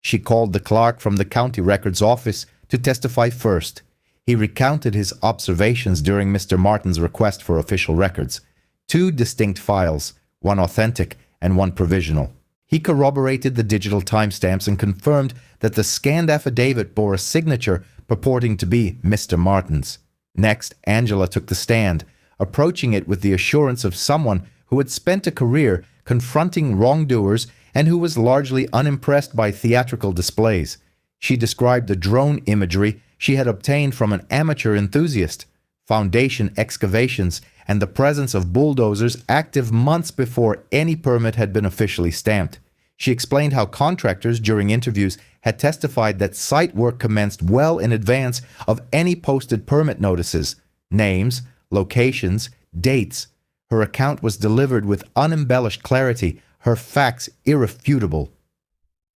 She called the clerk from the county records office to testify first. He recounted his observations during Mr. Martin's request for official records. 2 distinct files, one authentic and one provisional. He corroborated the digital timestamps and confirmed that the scanned affidavit bore a signature purporting to be Mr. Martin's. Next, Angela took the stand, approaching it with the assurance of someone who had spent a career confronting wrongdoers and who was largely unimpressed by theatrical displays. She described the drone imagery she had obtained from an amateur enthusiast, foundation excavations, and the presence of bulldozers active months before any permit had been officially stamped. She explained how contractors during interviews had testified that site work commenced well in advance of any posted permit notices, names, locations, dates. Her account was delivered with unembellished clarity, her facts irrefutable.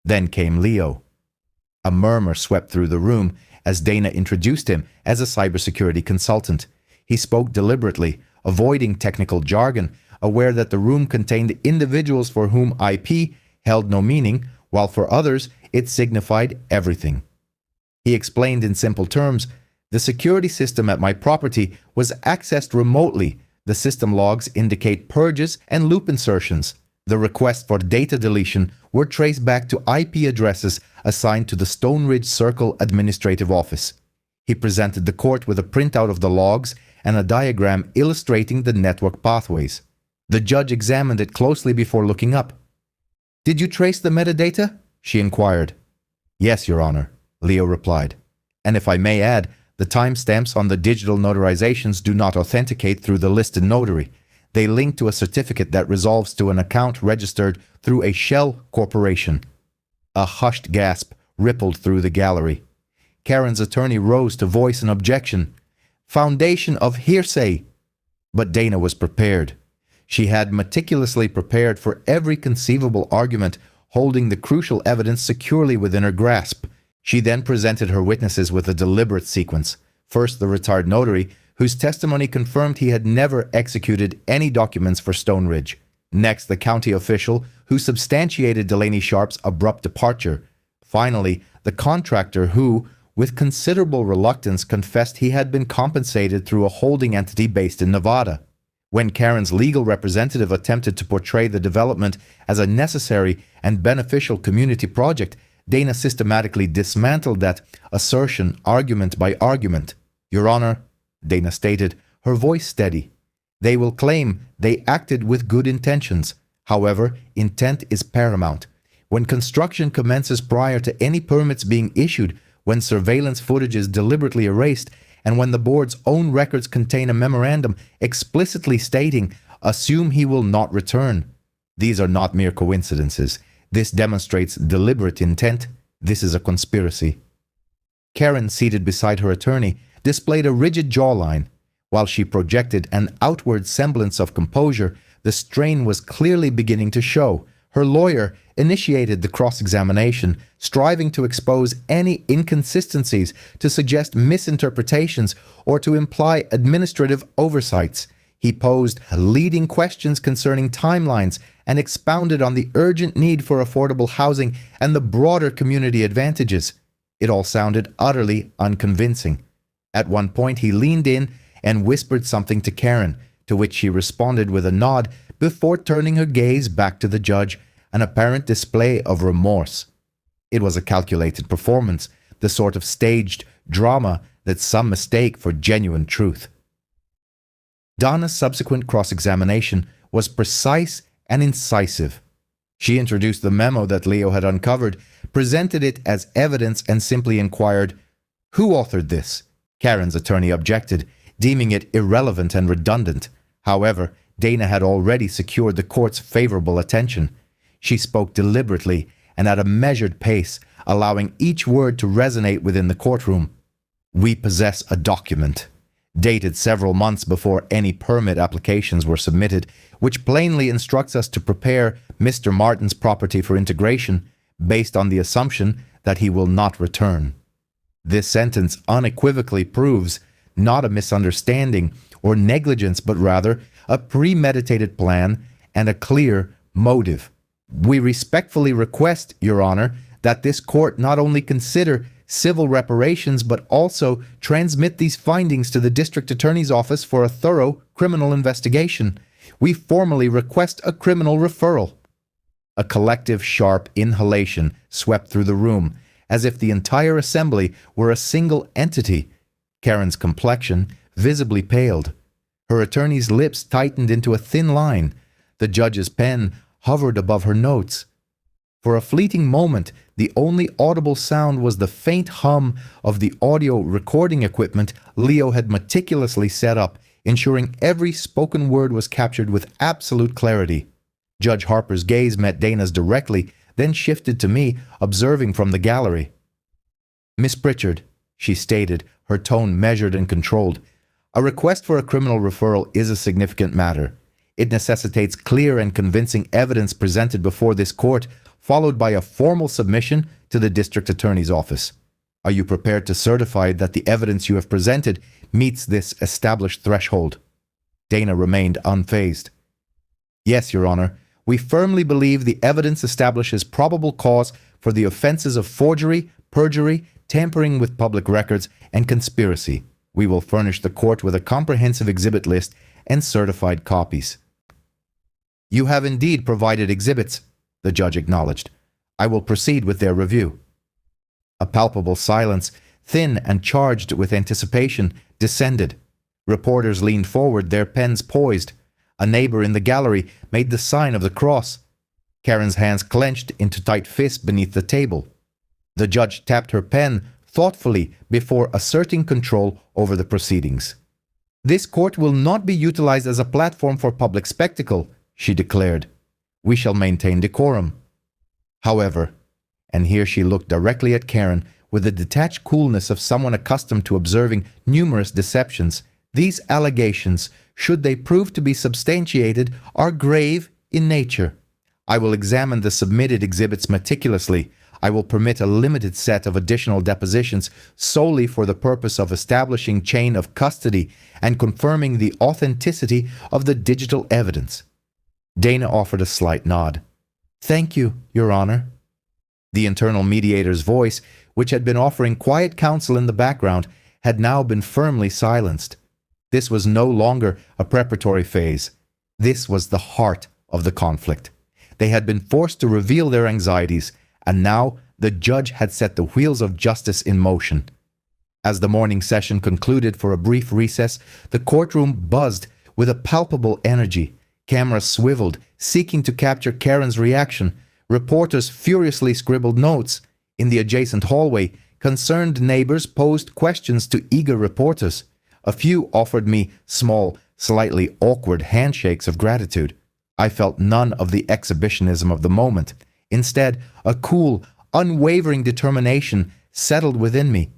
Then came Leo. A murmur swept through the room as Dana introduced him as a cybersecurity consultant. He spoke deliberately, avoiding technical jargon, aware that the room contained individuals for whom IP held no meaning, while for others it signified everything. He explained in simple terms, "The security system at my property was accessed remotely. The system logs indicate purges and loop insertions. The requests for data deletion were traced back to IP addresses assigned to the Stone Ridge Circle Administrative Office." He presented the court with a printout of the logs and a diagram illustrating the network pathways. The judge examined it closely before looking up. "Did you trace the metadata?" she inquired. "Yes, Your Honor," Leo replied. "And if I may add, the timestamps on the digital notarizations do not authenticate through the listed notary. They link to a certificate that resolves to an account registered through a shell corporation." A hushed gasp rippled through the gallery. Karen's attorney rose to voice an objection. "Foundation of hearsay." But Dana was prepared. She had meticulously prepared for every conceivable argument, holding the crucial evidence securely within her grasp. She then presented her witnesses with a deliberate sequence. First, the retired notary, whose testimony confirmed he had never executed any documents for Stone Ridge. Next, the county official, who substantiated Delaney Sharp's abrupt departure. Finally, the contractor who, with considerable reluctance, confessed he had been compensated through a holding entity based in Nevada. When Karen's legal representative attempted to portray the development as a necessary and beneficial community project, Dana systematically dismantled that assertion argument by argument. "Your Honor," Dana stated, her voice steady, "they will claim they acted with good intentions. However, intent is paramount. When construction commences prior to any permits being issued, when surveillance footage is deliberately erased, and when the board's own records contain a memorandum explicitly stating, 'Assume he will not return.' These are not mere coincidences. This demonstrates deliberate intent. This is a conspiracy." Karen, seated beside her attorney, displayed a rigid jawline. While she projected an outward semblance of composure, the strain was clearly beginning to show. Her lawyer initiated the cross-examination, striving to expose any inconsistencies, to suggest misinterpretations, or to imply administrative oversights. He posed leading questions concerning timelines and expounded on the urgent need for affordable housing and the broader community advantages. It all sounded utterly unconvincing. At one point, he leaned in and whispered something to Karen, to which she responded with a nod before turning her gaze back to the judge, an apparent display of remorse. It was a calculated performance, the sort of staged drama that some mistake for genuine truth. Donna's subsequent cross-examination was precise and incisive. She introduced the memo that Leo had uncovered, presented it as evidence, and simply inquired, "Who authored this?" Karen's attorney objected, deeming it irrelevant and redundant. However, Dana had already secured the court's favorable attention. She spoke deliberately and at a measured pace, allowing each word to resonate within the courtroom. "We possess a document, dated several months before any permit applications were submitted, which plainly instructs us to prepare Mr. Martin's property for integration based on the assumption that he will not return." This sentence unequivocally proves not a misunderstanding or negligence, but rather a premeditated plan and a clear motive. "We respectfully request, Your Honor, that this court not only consider civil reparations but also transmit these findings to the District Attorney's Office for a thorough criminal investigation. We formally request a criminal referral." A collective sharp inhalation swept through the room, as if the entire assembly were a single entity. Karen's complexion visibly paled. Her attorney's lips tightened into a thin line. The judge's pen hovered above her notes. For a fleeting moment, the only audible sound was the faint hum of the audio recording equipment Leo had meticulously set up, ensuring every spoken word was captured with absolute clarity. Judge Harper's gaze met Dana's directly, then shifted to me, observing from the gallery. "Miss Pritchard," she stated, her tone measured and controlled, "a request for a criminal referral is a significant matter. It necessitates clear and convincing evidence presented before this court, followed by a formal submission to the District Attorney's Office. Are you prepared to certify that the evidence you have presented meets this established threshold?" Dana remained unfazed. "Yes, Your Honor. We firmly believe the evidence establishes probable cause for the offenses of forgery, perjury, tampering with public records, and conspiracy. We will furnish the court with a comprehensive exhibit list and certified copies." "You have indeed provided exhibits," the judge acknowledged. "I will proceed with their review." A palpable silence, thin and charged with anticipation, descended. Reporters leaned forward, their pens poised. A neighbor in the gallery made the sign of the cross. Karen's hands clenched into tight fists beneath the table. The judge tapped her pen thoughtfully before asserting control over the proceedings. "This court will not be utilized as a platform for public spectacle," she declared. "We shall maintain decorum. However," and here she looked directly at Karen with the detached coolness of someone accustomed to observing numerous deceptions, "these allegations, should they prove to be substantiated, are grave in nature. I will examine the submitted exhibits meticulously. I will permit a limited set of additional depositions solely for the purpose of establishing chain of custody and confirming the authenticity of the digital evidence." Dana offered a slight nod. "Thank you, Your Honor." The internal mediator's voice which had been offering quiet counsel in the background, had now been firmly silenced. This was no longer a preparatory phase. This was the heart of the conflict. They had been forced to reveal their anxieties, and now the judge had set the wheels of justice in motion. As the morning session concluded for a brief recess, the courtroom buzzed with a palpable energy. Cameras swiveled, seeking to capture Karen's reaction. Reporters furiously scribbled notes. In the adjacent hallway, concerned neighbors posed questions to eager reporters. A few offered me small, slightly awkward handshakes of gratitude. I felt none of the exhibitionism of the moment. Instead, a cool, unwavering determination settled within me.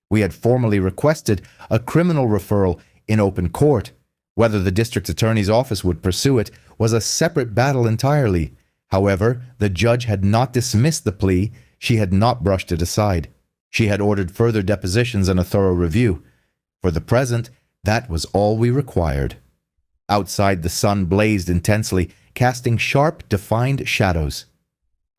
We had formally requested a criminal referral in open court. Whether the district attorney's office would pursue it was a separate battle entirely. However, the judge had not dismissed the plea. She had not brushed it aside. She had ordered further depositions and a thorough review. For the present, that was all we required. Outside, the sun blazed intensely, casting sharp, defined shadows.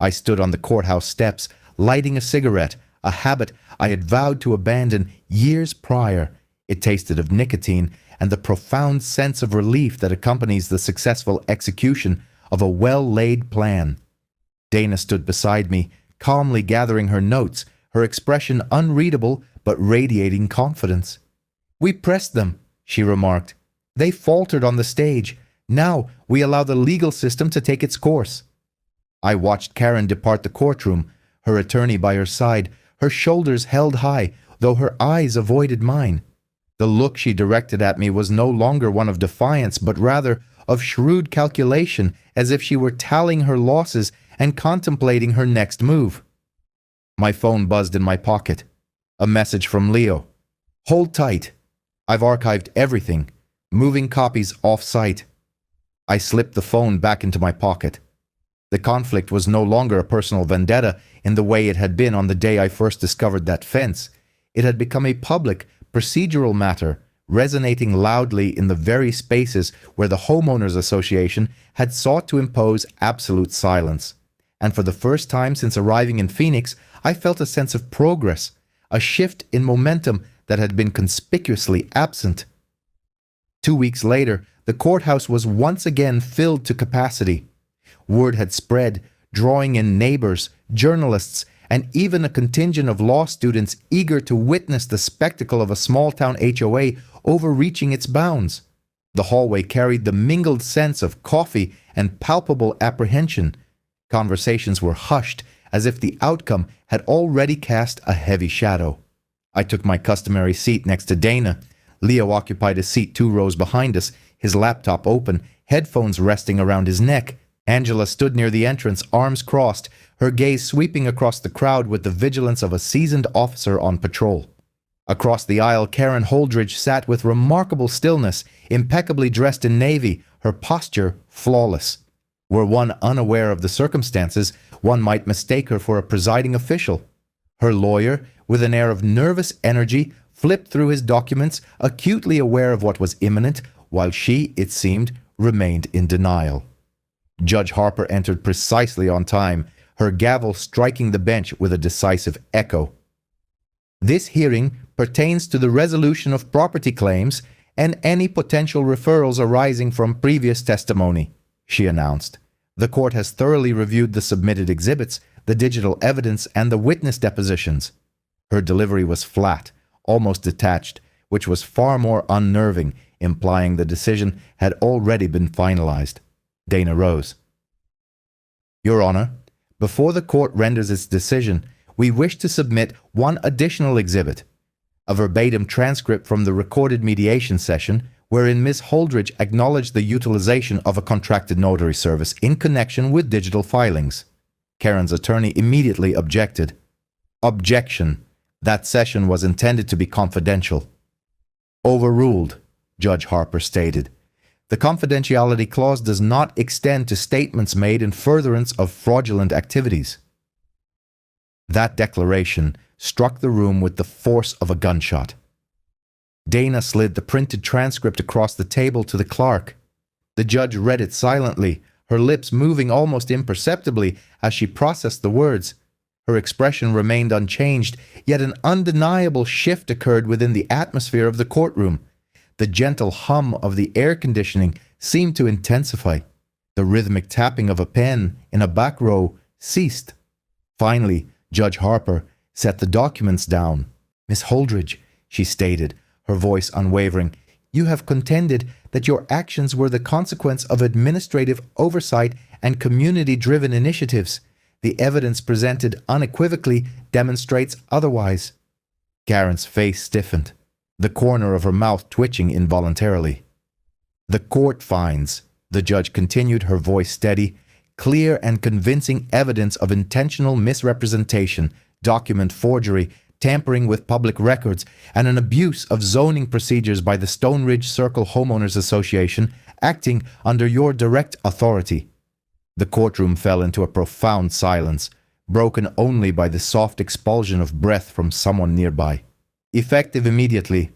I stood on the courthouse steps, lighting a cigarette, a habit I had vowed to abandon years prior. It tasted of nicotine and the profound sense of relief that accompanies the successful execution of a well-laid plan. Dana stood beside me, calmly gathering her notes, her expression unreadable but radiating confidence. "We pressed them," she remarked. "They faltered on the stage. Now we allow the legal system to take its course." I watched Karen depart the courtroom, her attorney by her side, her shoulders held high, though her eyes avoided mine. The look she directed at me was no longer one of defiance, but rather of shrewd calculation, as if she were tallying her losses and contemplating her next move. My phone buzzed in my pocket. A message from Leo. "Hold tight. I've archived everything. Moving copies off-site." I slipped the phone back into my pocket. The conflict was no longer a personal vendetta in the way it had been on the day I first discovered that fence. It had become a public, procedural matter, resonating loudly in the very spaces where the Homeowners Association had sought to impose absolute silence. And for the first time since arriving in Phoenix, I felt a sense of progress, a shift in momentum that had been conspicuously absent. 2 weeks later, the courthouse was once again filled to capacity. Word had spread, drawing in neighbors, journalists, and even a contingent of law students eager to witness the spectacle of a small-town HOA overreaching its bounds. The hallway carried the mingled sense of coffee and palpable apprehension. Conversations were hushed, as if the outcome had already cast a heavy shadow. I took my customary seat next to Dana. Leo occupied a seat 2 rows behind us, his laptop open, headphones resting around his neck. Angela stood near the entrance, arms crossed, her gaze sweeping across the crowd with the vigilance of a seasoned officer on patrol. Across the aisle, Karen Holdridge sat with remarkable stillness, impeccably dressed in navy, her posture flawless. Were one unaware of the circumstances, one might mistake her for a presiding official. Her lawyer, with an air of nervous energy, flipped through his documents, acutely aware of what was imminent, while she, it seemed, remained in denial. Judge Harper entered precisely on time, her gavel striking the bench with a decisive echo. "This hearing pertains to the resolution of property claims and any potential referrals arising from previous testimony," she announced. "The court has thoroughly reviewed the submitted exhibits, the digital evidence, and the witness depositions." Her delivery was flat, almost detached, which was far more unnerving, implying the decision had already been finalized. Dana rose. "Your Honor, before the court renders its decision, we wish to submit one additional exhibit, a verbatim transcript from the recorded mediation session wherein Ms. Holdridge acknowledged the utilization of a contracted notary service in connection with digital filings." Karen's attorney immediately objected. "Objection. That session was intended to be confidential." "Overruled," Judge Harper stated. "The confidentiality clause does not extend to statements made in furtherance of fraudulent activities." That declaration struck the room with the force of a gunshot. Dana slid the printed transcript across the table to the clerk. The judge read it silently, her lips moving almost imperceptibly as she processed the words. Her expression remained unchanged, yet an undeniable shift occurred within the atmosphere of the courtroom. The gentle hum of the air conditioning seemed to intensify. The rhythmic tapping of a pen in a back row ceased. Finally, Judge Harper set the documents down. "Miss Holdridge," she stated, her voice unwavering, "you have contended that your actions were the consequence of administrative oversight and community-driven initiatives. The evidence presented unequivocally demonstrates otherwise." Karen's face stiffened, the corner of her mouth twitching involuntarily. "The court finds," the judge continued, her voice steady, "clear and convincing evidence of intentional misrepresentation, document forgery, tampering with public records, and an abuse of zoning procedures by the Stone Ridge Circle Homeowners Association acting under your direct authority." The courtroom fell into a profound silence, broken only by the soft expulsion of breath from someone nearby. "Effective immediately,"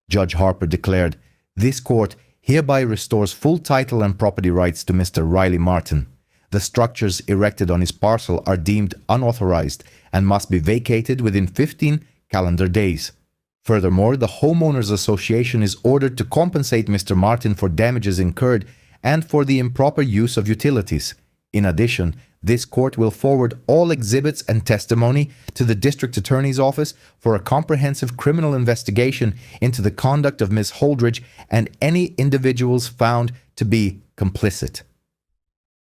Judge Harper declared, "this court hereby restores full title and property rights to Mr. Riley Martin. The structures erected on his parcel are deemed unauthorized and must be vacated within 15 calendar days. Furthermore, the Homeowners Association is ordered to compensate Mr. Martin for damages incurred and for the improper use of utilities. In addition, this court will forward all exhibits and testimony to the District Attorney's Office for a comprehensive criminal investigation into the conduct of Ms. Holdridge and any individuals found to be complicit."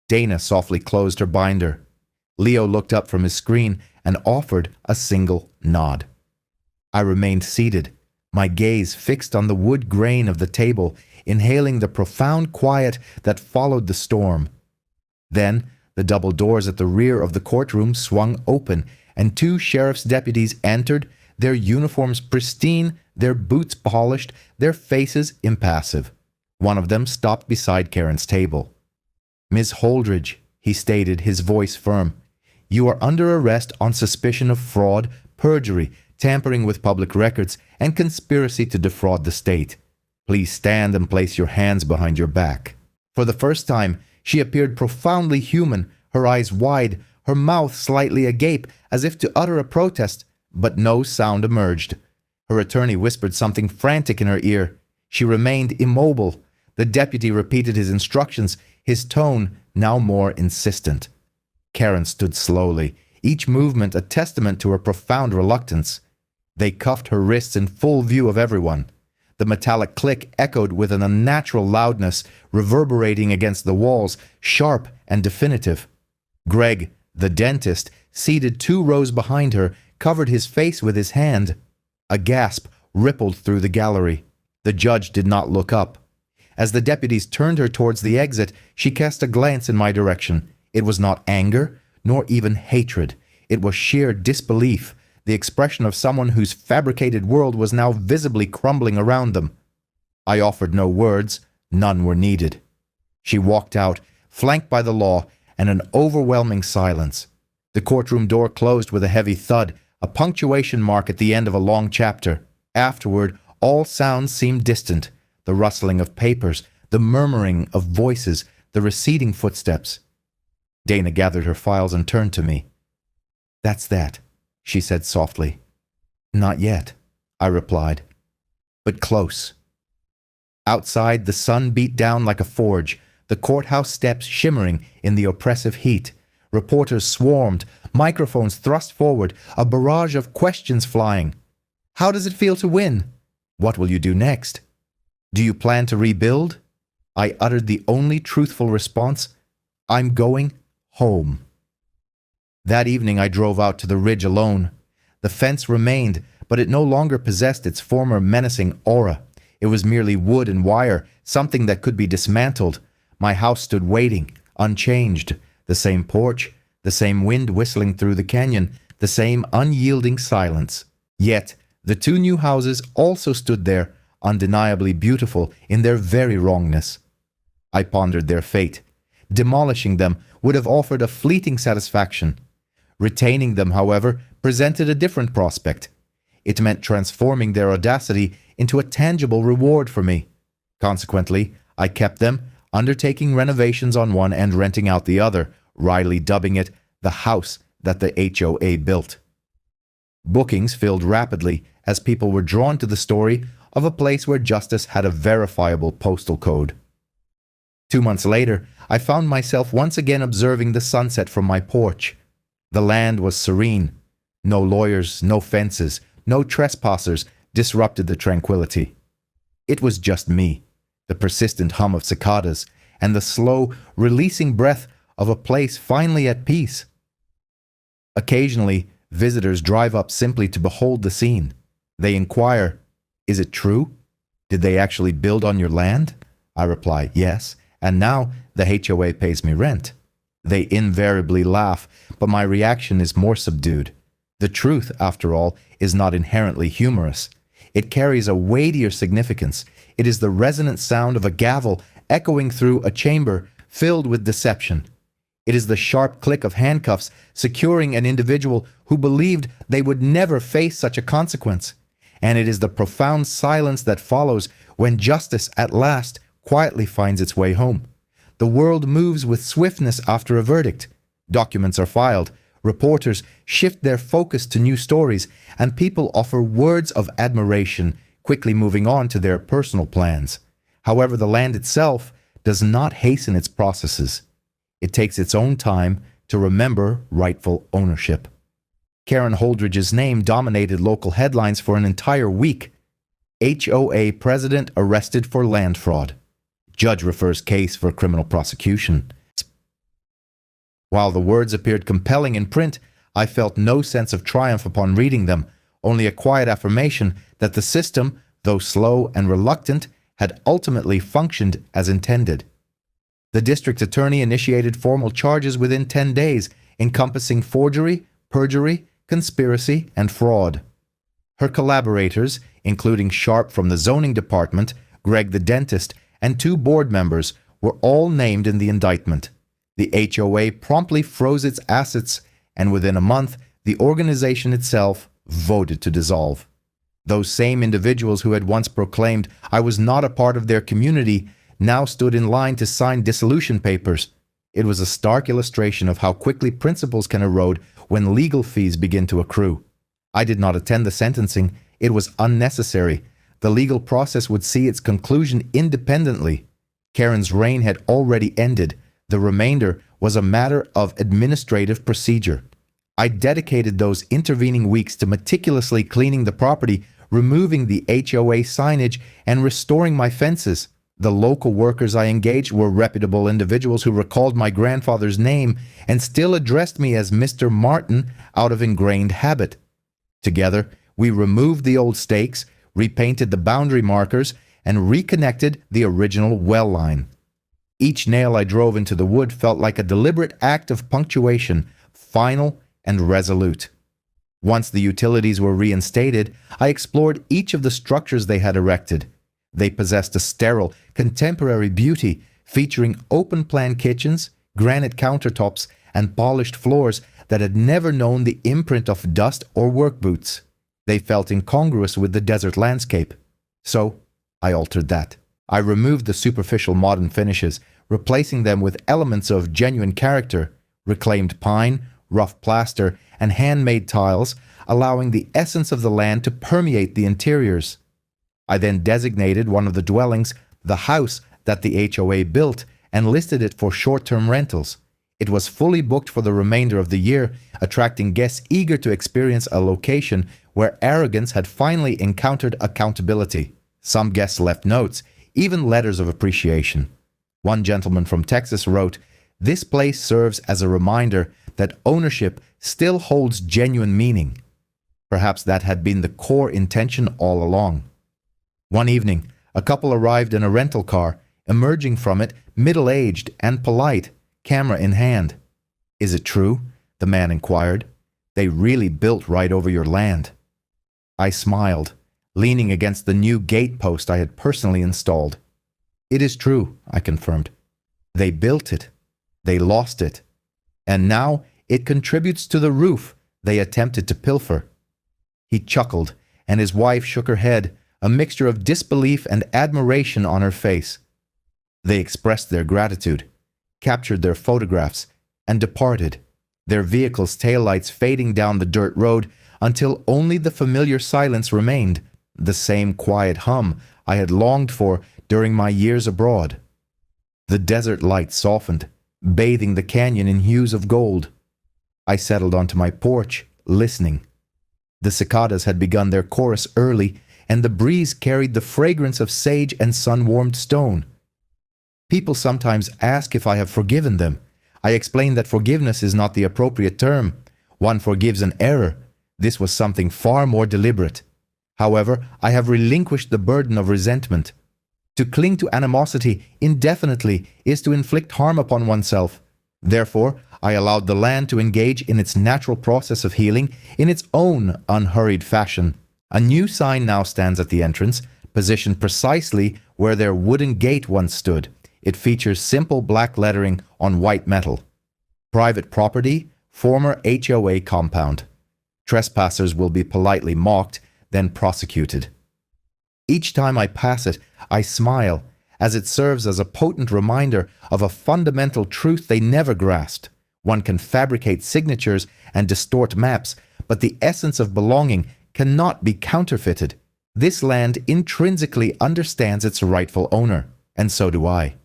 Dana softly closed her binder. Leo looked up from his screen and offered a single nod. I remained seated, my gaze fixed on the wood grain of the table, inhaling the profound quiet that followed the storm. Then, the double doors at the rear of the courtroom swung open, and two sheriff's deputies entered, their uniforms pristine, their boots polished, their faces impassive. One of them stopped beside Karen's table. "Miss Holdridge," he stated, his voice firm, "you are under arrest on suspicion of fraud, perjury, tampering with public records, and conspiracy to defraud the state. Please stand and place your hands behind your back." For the first time, she appeared profoundly human, her eyes wide, her mouth slightly agape, as if to utter a protest, but no sound emerged. Her attorney whispered something frantic in her ear. She remained immobile. The deputy repeated his instructions, his tone now more insistent. Karen stood slowly, each movement a testament to her profound reluctance. They cuffed her wrists in full view of everyone. The metallic click echoed with an unnatural loudness, reverberating against the walls, sharp and definitive. Greg, the dentist, seated 2 rows behind her, covered his face with his hand. A gasp rippled through the gallery. The judge did not look up. As the deputies turned her towards the exit, she cast a glance in my direction. It was not anger, nor even hatred. It was sheer disbelief, the expression of someone whose fabricated world was now visibly crumbling around them. I offered no words, none were needed. She walked out, flanked by the law, and an overwhelming silence. The courtroom door closed with a heavy thud, a punctuation mark at the end of a long chapter. Afterward, all sounds seemed distant, the rustling of papers, the murmuring of voices, the receding footsteps. Dana gathered her files and turned to me. "That's that," she said softly. "Not yet," I replied, "but close." Outside, the sun beat down like a forge, the courthouse steps shimmering in the oppressive heat. Reporters swarmed, microphones thrust forward, a barrage of questions flying. "How does it feel to win?" "What will you do next?" "Do you plan to rebuild?" I uttered the only truthful response, "I'm going home." That evening I drove out to the ridge alone. The fence remained, but it no longer possessed its former menacing aura. It was merely wood and wire, something that could be dismantled. My house stood waiting, unchanged. The same porch, the same wind whistling through the canyon, the same unyielding silence. Yet, the 2 new houses also stood there, undeniably beautiful in their very wrongness. I pondered their fate. Demolishing them would have offered a fleeting satisfaction. Retaining them, however, presented a different prospect. It meant transforming their audacity into a tangible reward for me. Consequently, I kept them, undertaking renovations on one and renting out the other, wryly dubbing it the house that the HOA built. Bookings filled rapidly as people were drawn to the story of a place where justice had a verifiable postal code. 2 months later, I found myself once again observing the sunset from my porch. The land was serene. No lawyers, no fences, no trespassers disrupted the tranquility. It was just me, the persistent hum of cicadas, and the slow, releasing breath of a place finally at peace. Occasionally, visitors drive up simply to behold the scene. They inquire, "Is it true? Did they actually build on your land?" I reply, "Yes, and now the HOA pays me rent." They invariably laugh, but my reaction is more subdued. The truth, after all, is not inherently humorous. It carries a weightier significance. It is the resonant sound of a gavel echoing through a chamber filled with deception. It is the sharp click of handcuffs securing an individual who believed they would never face such a consequence. And it is the profound silence that follows when justice at last quietly finds its way home. The world moves with swiftness after a verdict. Documents are filed. Reporters shift their focus to new stories, and people offer words of admiration, quickly moving on to their personal plans. However, the land itself does not hasten its processes. It takes its own time to remember rightful ownership. Karen Holdridge's name dominated local headlines for an entire week. HOA president arrested for land fraud. Judge refers case for criminal prosecution. While the words appeared compelling in print, I felt no sense of triumph upon reading them, only a quiet affirmation that the system, though slow and reluctant, had ultimately functioned as intended. The district attorney initiated formal charges within 10 days, encompassing forgery, perjury, conspiracy, and fraud. Her collaborators, including Sharp from the zoning department, Greg the dentist, and 2 board members, were all named in the indictment. The HOA promptly froze its assets, and within a month, the organization itself voted to dissolve. Those same individuals who had once proclaimed I was not a part of their community now stood in line to sign dissolution papers. It was a stark illustration of how quickly principles can erode when legal fees begin to accrue. I did not attend the sentencing. It was unnecessary. The legal process would see its conclusion independently. Karen's reign had already ended. The remainder was a matter of administrative procedure. I dedicated those intervening weeks to meticulously cleaning the property, removing the HOA signage, and restoring my fences. The local workers I engaged were reputable individuals who recalled my grandfather's name and still addressed me as Mr. Martin out of ingrained habit. Together, we removed the old stakes, repainted the boundary markers, and reconnected the original well line. Each nail I drove into the wood felt like a deliberate act of punctuation, final and resolute. Once the utilities were reinstated, I explored each of the structures they had erected. They possessed a sterile, contemporary beauty, featuring open-plan kitchens, granite countertops, and polished floors that had never known the imprint of dust or work boots. They felt incongruous with the desert landscape. So, I altered that. I removed the superficial modern finishes, replacing them with elements of genuine character, reclaimed pine, rough plaster, and handmade tiles, allowing the essence of the land to permeate the interiors. I then designated one of the dwellings the house that the HOA built and listed it for short-term rentals. It was fully booked for the remainder of the year, attracting guests eager to experience a location where arrogance had finally encountered accountability. Some guests left notes, even letters of appreciation. One gentleman from Texas wrote, "This place serves as a reminder that ownership still holds genuine meaning." Perhaps that had been the core intention all along. One evening, a couple arrived in a rental car, emerging from it middle-aged and polite, camera in hand. "Is it true?" the man inquired. "They really built right over your land." I smiled, leaning against the new gate post I had personally installed. "It is true," I confirmed. "They built it. They lost it. And now it contributes to the roof they attempted to pilfer." He chuckled, and his wife shook her head, a mixture of disbelief and admiration on her face. They expressed their gratitude, captured their photographs, and departed. their vehicles' taillights fading down the dirt road until only the familiar silence remained, the same quiet hum I had longed for during my years abroad. The desert light softened, bathing the canyon in hues of gold. I settled onto my porch, listening. The cicadas had begun their chorus early, and the breeze carried the fragrance of sage and sun-warmed stone. People sometimes ask if I have forgiven them. I explain that forgiveness is not the appropriate term. One forgives an error. This was something far more deliberate. However, I have relinquished the burden of resentment. To cling to animosity indefinitely is to inflict harm upon oneself. Therefore, I allowed the land to engage in its natural process of healing in its own unhurried fashion. A new sign now stands at the entrance, positioned precisely where their wooden gate once stood. It features simple black lettering on white metal. Private property, former HOA compound. Trespassers will be politely mocked, then prosecuted. Each time I pass it, I smile, as it serves as a potent reminder of a fundamental truth they never grasped. One can fabricate signatures and distort maps, but the essence of belonging cannot be counterfeited. This land intrinsically understands its rightful owner, and so do I.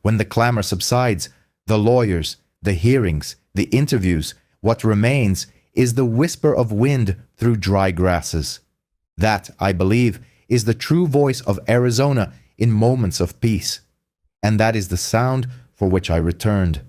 When the clamor subsides, the lawyers, the hearings, the interviews, what remains is the whisper of wind through dry grasses. That, I believe, is the true voice of Arizona in moments of peace. And that is the sound for which I returned.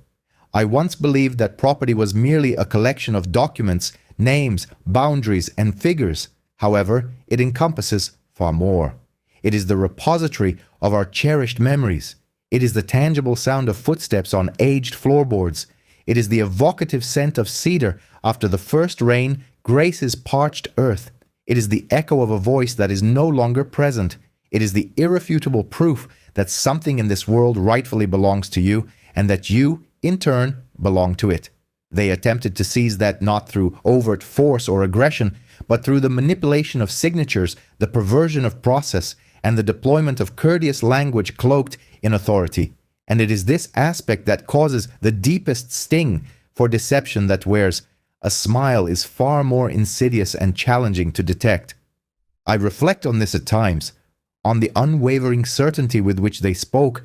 I once believed that property was merely a collection of documents, names, boundaries, and figures. However, it encompasses far more. It is the repository of our cherished memories. It is the tangible sound of footsteps on aged floorboards. It is the evocative scent of cedar after the first rain graces parched earth. It is the echo of a voice that is no longer present. It is the irrefutable proof that something in this world rightfully belongs to you, and that you, in turn, belong to it. They attempted to seize that not through overt force or aggression, but through the manipulation of signatures, the perversion of process, and the deployment of courteous language cloaked in authority. And it is this aspect that causes the deepest sting, for deception that wears a smile is far more insidious and challenging to detect. I reflect on this at times, on the unwavering certainty with which they spoke,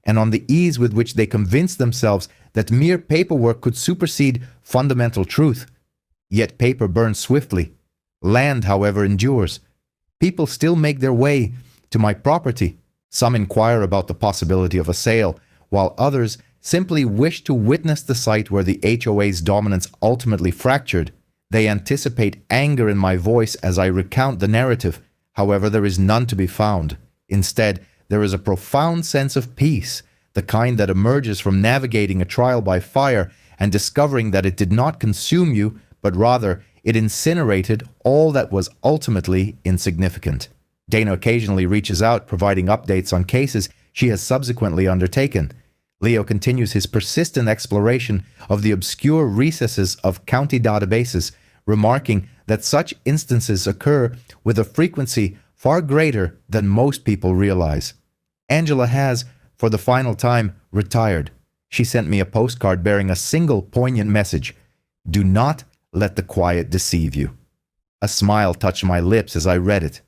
and on the ease with which they convinced themselves that mere paperwork could supersede fundamental truth. Yet paper burns swiftly. Land, however, endures. People still make their way to my property. Some inquire about the possibility of a sale, while others simply wish to witness the site where the HOA's dominance ultimately fractured. They anticipate anger in my voice as I recount the narrative. However, there is none to be found. Instead, there is a profound sense of peace, the kind that emerges from navigating a trial by fire and discovering that it did not consume you, but rather it incinerated all that was ultimately insignificant. Dana occasionally reaches out, providing updates on cases she has subsequently undertaken. Leo continues his persistent exploration of the obscure recesses of county databases, remarking that such instances occur with a frequency far greater than most people realize. Angela has, for the final time, retired. She sent me a postcard bearing a single poignant message: "Do not let the quiet deceive you." A smile touched my lips as I read it.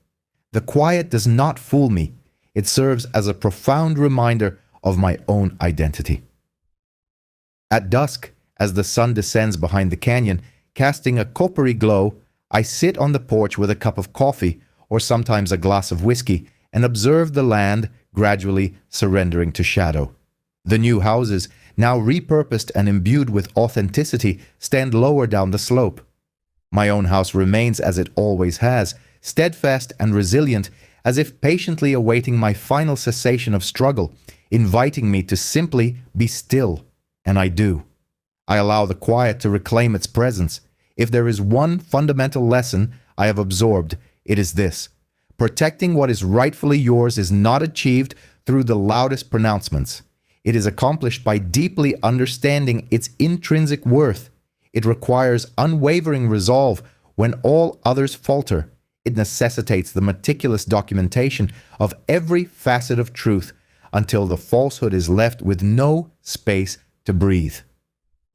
The quiet does not fool me. It serves as a profound reminder of my own identity. At dusk, as the sun descends behind the canyon, casting a coppery glow, I sit on the porch with a cup of coffee, or sometimes a glass of whiskey, and observe the land gradually surrendering to shadow. The new houses, now repurposed and imbued with authenticity, stand lower down the slope. My own house remains as it always has, steadfast and resilient, as if patiently awaiting my final cessation of struggle, inviting me to simply be still. And I do. I allow the quiet to reclaim its presence. If there is one fundamental lesson I have absorbed, it is this: protecting what is rightfully yours is not achieved through the loudest pronouncements. It is accomplished by deeply understanding its intrinsic worth. It requires unwavering resolve when all others falter. It necessitates the meticulous documentation of every facet of truth until the falsehood is left with no space to breathe.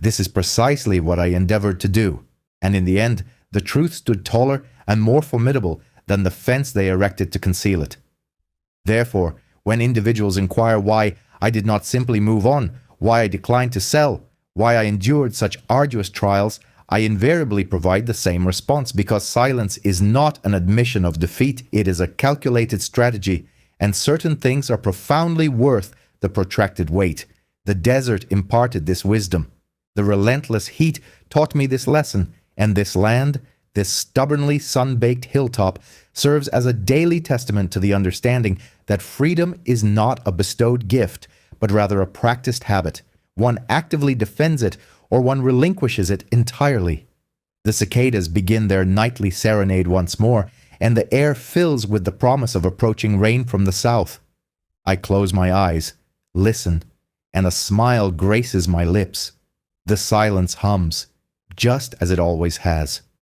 This is precisely what I endeavored to do, and in the end, the truth stood taller and more formidable than the fence they erected to conceal it. Therefore, when individuals inquire why I did not simply move on, why I declined to sell, why I endured such arduous trials, I invariably provide the same response, because silence is not an admission of defeat, it is a calculated strategy, and certain things are profoundly worth the protracted wait. The desert imparted this wisdom. The relentless heat taught me this lesson, and this land, this stubbornly sun-baked hilltop, serves as a daily testament to the understanding that freedom is not a bestowed gift, but rather a practiced habit. One actively defends it, or one relinquishes it entirely. The cicadas begin their nightly serenade once more, and the air fills with the promise of approaching rain from the south. I close my eyes, listen, and a smile graces my lips. The silence hums, just as it always has.